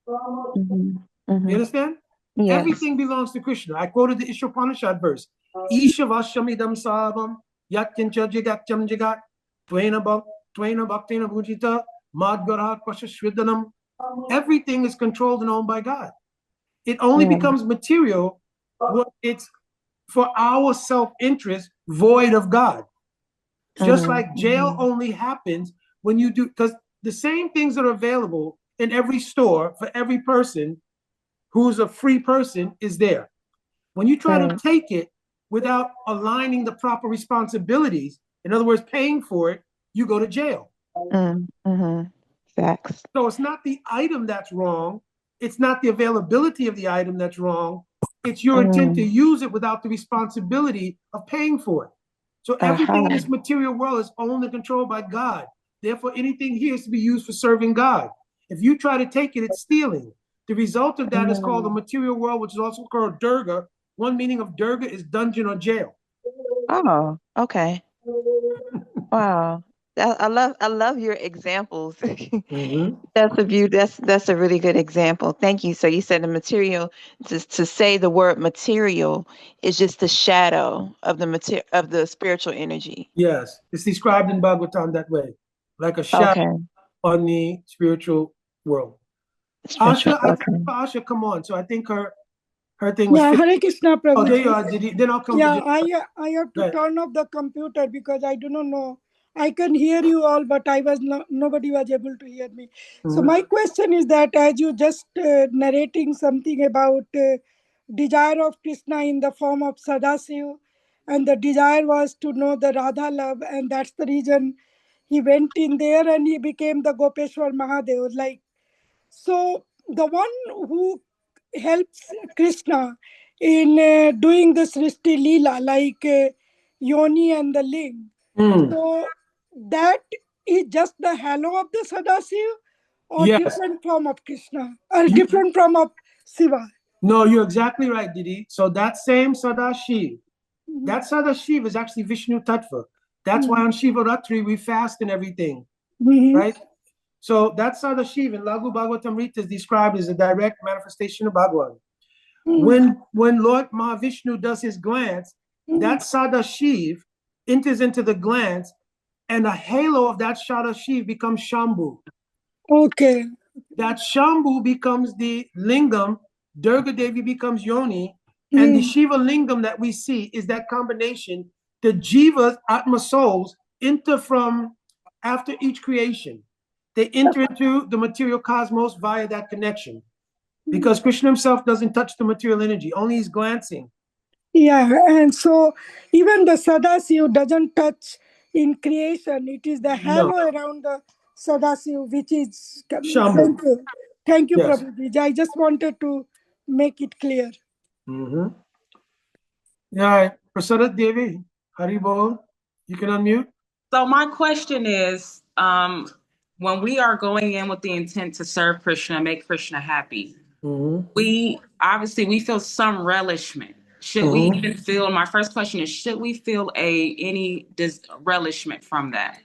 You understand? Yes. Everything belongs to Krishna. I quoted the Ishopanishad verse. Isha Vashamidam Savam Yatkincha Jigatyam Jigat Twaina Bhaktena Bhujita Madgara Kwashashridanam. Everything is controlled and owned by God. It only becomes material when it's for our self-interest void of God. Just like jail only happens when you do, because the same things that are available in every store for every person who's a free person is there. When you try to take it without aligning the proper responsibilities, in other words, paying for it, you go to jail. Facts. So it's not the item that's wrong. It's not the availability of the item that's wrong. It's your intent to use it without the responsibility of paying for it. So everything in this material world is owned and controlled by God. Therefore, anything here is to be used for serving God. If you try to take it, it's stealing. The result of that is called the material world, which is also called Durga. One meaning of Durga is dungeon or jail. Oh, okay. Wow. I love your examples. That's a really good example. Thank you. So you said the material, to say the word material is just the shadow of the spiritual energy. Yes, it's described in Bhagavatam that way, like a shadow on the spiritual world. Asha, come on. So I think her thing was. Yeah, Hare Krishna, Prabhuji. Oh, there you are. Then I'll come. Yeah, I have to turn off the computer because I do not know. I can hear you all, but nobody was able to hear me. So my question is that as you just narrating something about desire of Krishna in the form of Sadasiv, and the desire was to know the Radha love, and that's the reason he went in there and he became the Gopeshwar Mahadev. Like, so the one who helps Krishna in doing the Srishti Leela, like Yoni and the Ling. So that is just the halo of the Sadasiv, or different form of Krishna, or different form of Shiva? No, you're exactly right, Didi. So that same Sadashiv, that Sadashiv is actually Vishnu Tattva. That's why on Shiva Ratri we fast and everything, right? So that Sadashiv in Laghu Bhagavatamrita is described as a direct manifestation of Bhagavan. When Lord Mahavishnu does his glance, that Sadashiv enters into the glands, and the halo of that Sadashiv becomes Shambhu. Okay. That Shambhu becomes the lingam, Durga Devi becomes Yoni, and the Shiva lingam that we see is that combination. The Jivas, Atma souls, enter from after each creation. They enter into the material cosmos via that connection. Because Krishna himself doesn't touch the material energy, only he's glancing. Yeah, and so even the Sadasiv doesn't touch in creation. It is the halo around the Sadasiv, which is Shambhu. Thank you, Yes. Prabhuji. I just wanted to make it clear. Yeah, Prasada Devi, Haribol, you can unmute. So my question is, when we are going in with the intent to serve Krishna, make Krishna happy, we feel some relishment. Should we even feel? My first question is: should we feel any relishment from that?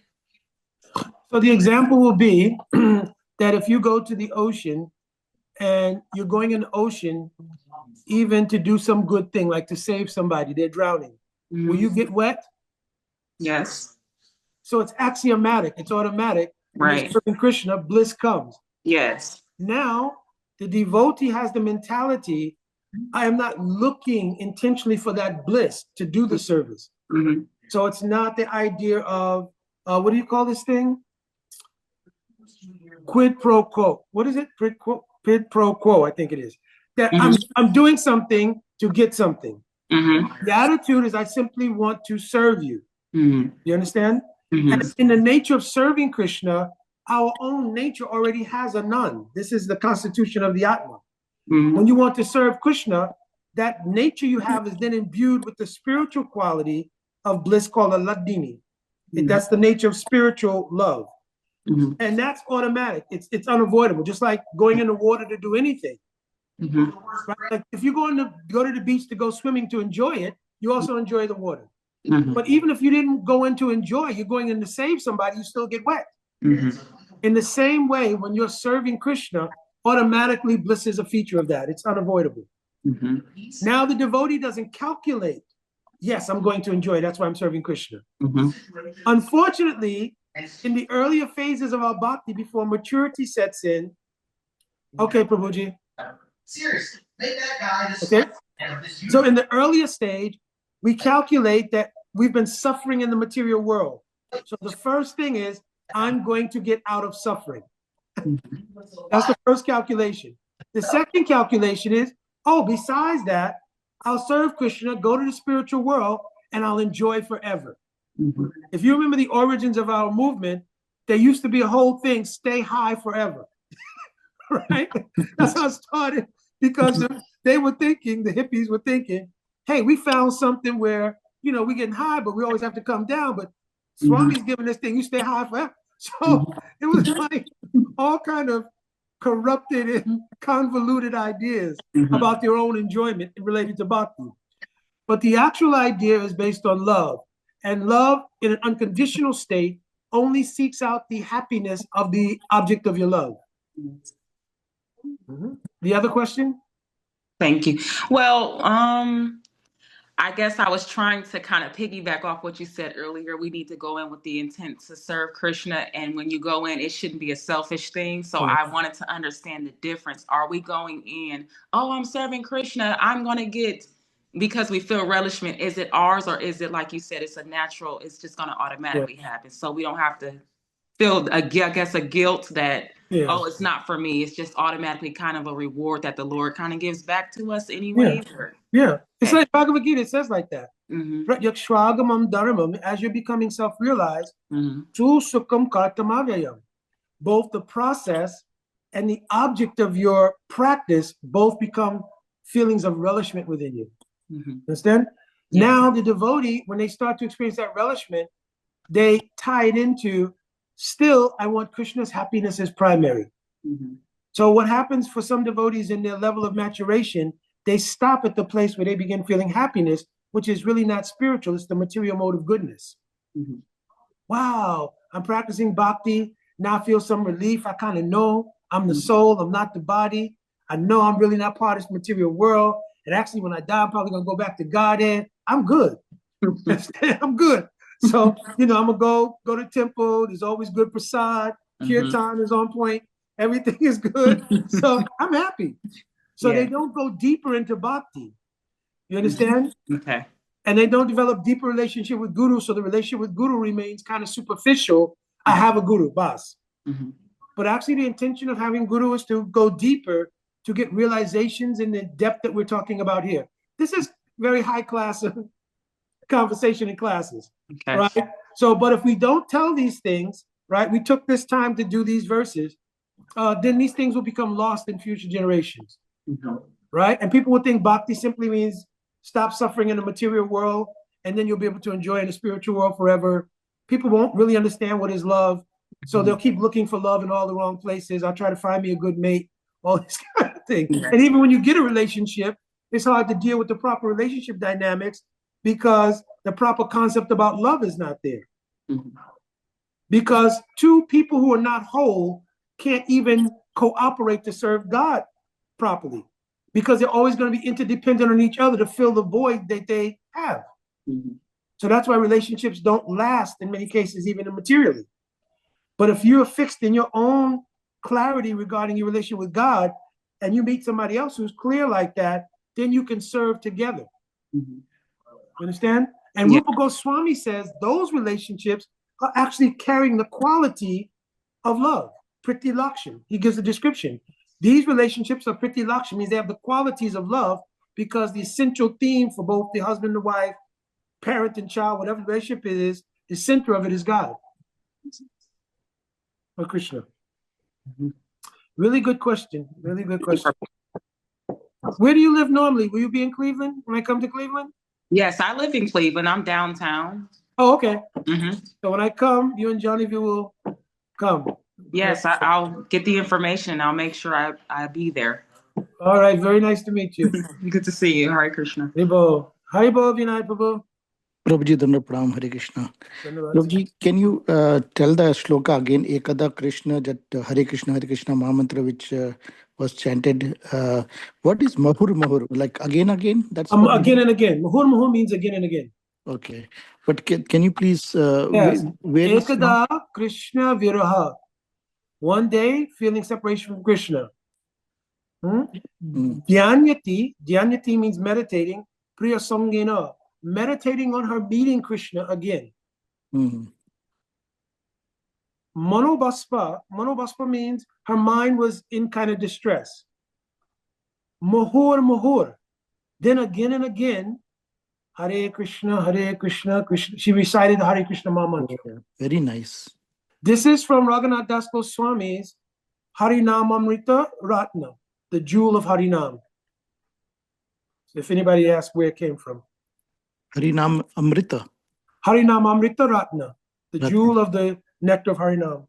So the example will be that if you go to the ocean and you're going in the ocean, even to do some good thing, like to save somebody, they're drowning. Will you get wet? Yes. So it's axiomatic, it's automatic. Right. Serving Krishna, bliss comes. Yes. Now, the devotee has the mentality, I am not looking intentionally for that bliss to do the service. So it's not the idea of, what do you call this thing? Quid pro quo. What is it? Quid pro quo, I think it is. That I'm doing something to get something. The attitude is I simply want to serve you. You understand? And in the nature of serving Krishna, our own nature already has a none. This is the constitution of the Atma. When you want to serve Krishna, that nature you have is then imbued with the spiritual quality of bliss called a ladini. That's the nature of spiritual love. And that's automatic. It's unavoidable. Just like going in the water to do anything. Right? Like if you go to the beach to go swimming to enjoy it, you also enjoy the water. But even if you didn't go in to enjoy, you're going in to save somebody, you still get wet. In the same way, when you're serving Krishna, automatically bliss is a feature of that. It's unavoidable. Now the devotee doesn't calculate, yes, I'm going to enjoy, that's why I'm serving Krishna. Unfortunately, in the earlier phases of our bhakti, before maturity sets in, okay, Prabhuji. Seriously, make that guy just okay. So in the earlier stage, we calculate that we've been suffering in the material world. So the first thing is, I'm going to get out of suffering. That's the first calculation. The second calculation is, oh, besides that, I'll serve Krishna, go to the spiritual world, and I'll enjoy forever. If you remember the origins of our movement, there used to be a whole thing, stay high forever. Right? That's how it started, because they were thinking, the hippies were thinking, hey, we found something where, we're getting high, but we always have to come down. But Swami's giving this thing, you stay high forever. So it was like all kind of corrupted and convoluted ideas about their own enjoyment related to bhakti. But the actual idea is based on love. And love in an unconditional state only seeks out the happiness of the object of your love. The other question? Thank you. Well, I guess I was trying to kind of piggyback off what you said earlier. We need to go in with the intent to serve Krishna. And when you go in, it shouldn't be a selfish thing. So I wanted to understand the difference. Are we going in, oh, I'm serving Krishna, I'm going to get, because we feel relishment, is it ours, or is it, like you said, it's a natural, it's just going to automatically happen. So we don't have to feel, I guess, a guilt that, oh, it's not for me. It's just automatically kind of a reward that the Lord kind of gives back to us anyway. It's like Bhagavad Gita, it says like that. Yakshragamam dharmam, as you're becoming self-realized, tu sukham kartamavayam. Both the process and the object of your practice both become feelings of relishment within you. Understand? Now the devotee, when they start to experience that relishment, they tie it into, still, I want Krishna's happiness as primary. So what happens for some devotees in their level of maturation, they stop at the place where they begin feeling happiness, which is really not spiritual. It's the material mode of goodness. Wow, I'm practicing bhakti. Now I feel some relief. I kind of know I'm the soul. I'm not the body. I know I'm really not part of this material world. And actually, when I die, I'm probably going to go back to Godhead. I'm good. I'm good. So, I'm going to go to temple. There's always good prasad. Kirtan is on point. Everything is good. So I'm happy. So they don't go deeper into bhakti. You understand? Okay. And they don't develop deeper relationship with guru. So the relationship with guru remains kind of superficial. I have a guru, boss. But actually the intention of having guru is to go deeper, to get realizations in the depth that we're talking about here. This is very high class conversation in classes, right? So, but if we don't tell these things, right, we took this time to do these verses, then these things will become lost in future generations, right? And people would think bhakti simply means stop suffering in the material world, and then you'll be able to enjoy in the spiritual world forever. People won't really understand what is love, so they'll keep looking for love in all the wrong places. I'll try to find me a good mate, all this kind of thing. And even when you get a relationship, it's hard to deal with the proper relationship dynamics because the proper concept about love is not there. Because two people who are not whole can't even cooperate to serve God properly, because they're always going to be interdependent on each other to fill the void that they have. So that's why relationships don't last in many cases, even materially. But if you're fixed in your own clarity regarding your relationship with God, and you meet somebody else who's clear like that, then you can serve together. Understand? And Rupa Goswami says those relationships are actually carrying the quality of love. Priti Lakshmi. He gives a description. These relationships are Priti Lakshmi, means they have the qualities of love, because the essential theme for both the husband and wife, parent and child, whatever the relationship is, the center of it is God. Hare Krishna. Really good question. Really good question. Where do you live normally? Will you be in Cleveland when I come to Cleveland? Yes, I live in Cleveland. I'm downtown. Oh, okay. So when I come, you and Johnny V will come. Yes, I'll get the information. I'll make sure I be there. All right. Very nice to meet you. Good to see you. Hare Krishna. Haribo. Haribo, Vinay Prabhu. Prabhuji, Dhanna Pranam, Hare Krishna. Prabhuji, can you tell the shloka again, Ekada Krishna, that Hare Krishna Mahamantra, which was chanted? What is Mahur Mahur? Like again? That's again and again. Mahur Mahur means again and again. Okay. But can you please... yes. Where Ekada Krishna Viraha. One day, feeling separation from Krishna. Dhyanyati means meditating. Priya Sangena. Meditating on her meeting Krishna again. Monobhaspa means her mind was in kind of distress. Mahur. Then again and again, Hare Krishna, Krishna. She recited the Hare Krishna Mahamantra. Very nice. This is from Raghunath Das Goswami's Harinam Amrita Ratna, the jewel of Harinam. If anybody asks where it came from. Harinam Amrita. Harinam Amrita Ratna, the jewel of the nectar of Harinam.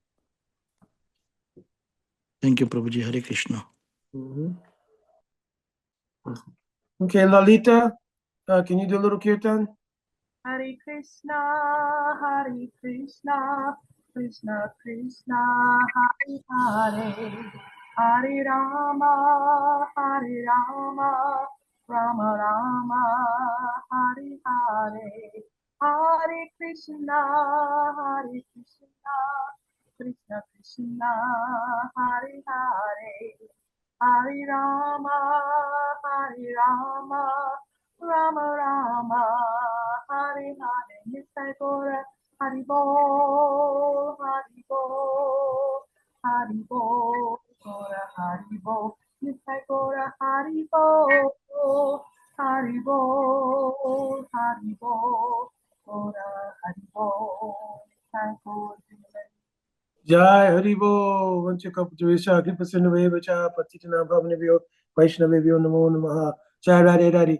Thank you, Prabhuji. Hare Krishna. Okay, Lalita, can you do a little kirtan? Hare Krishna, Krishna Krishna, Hare Hare, Hare Rama, Rama Rama, Hare Hare, Hare Krishna, Krishna Krishna, Hare Hare, Hare Rama, Rama Rama, Hare Hare, Nitya Gora, Hari Bol, Hari Bol, Hari Bol, Gora Hari Bol, Nitya Gora, Hari Bol, Hari Bol, Hari Bol, Gora Hari Bol, Nitya Gora. Jai Haribo, Vanchakaputurisha, Kripasinaveva Cha, Patitina Bhavanavyo, Vaishnavavyo Namo Namaha, Jai Radhe Radhe.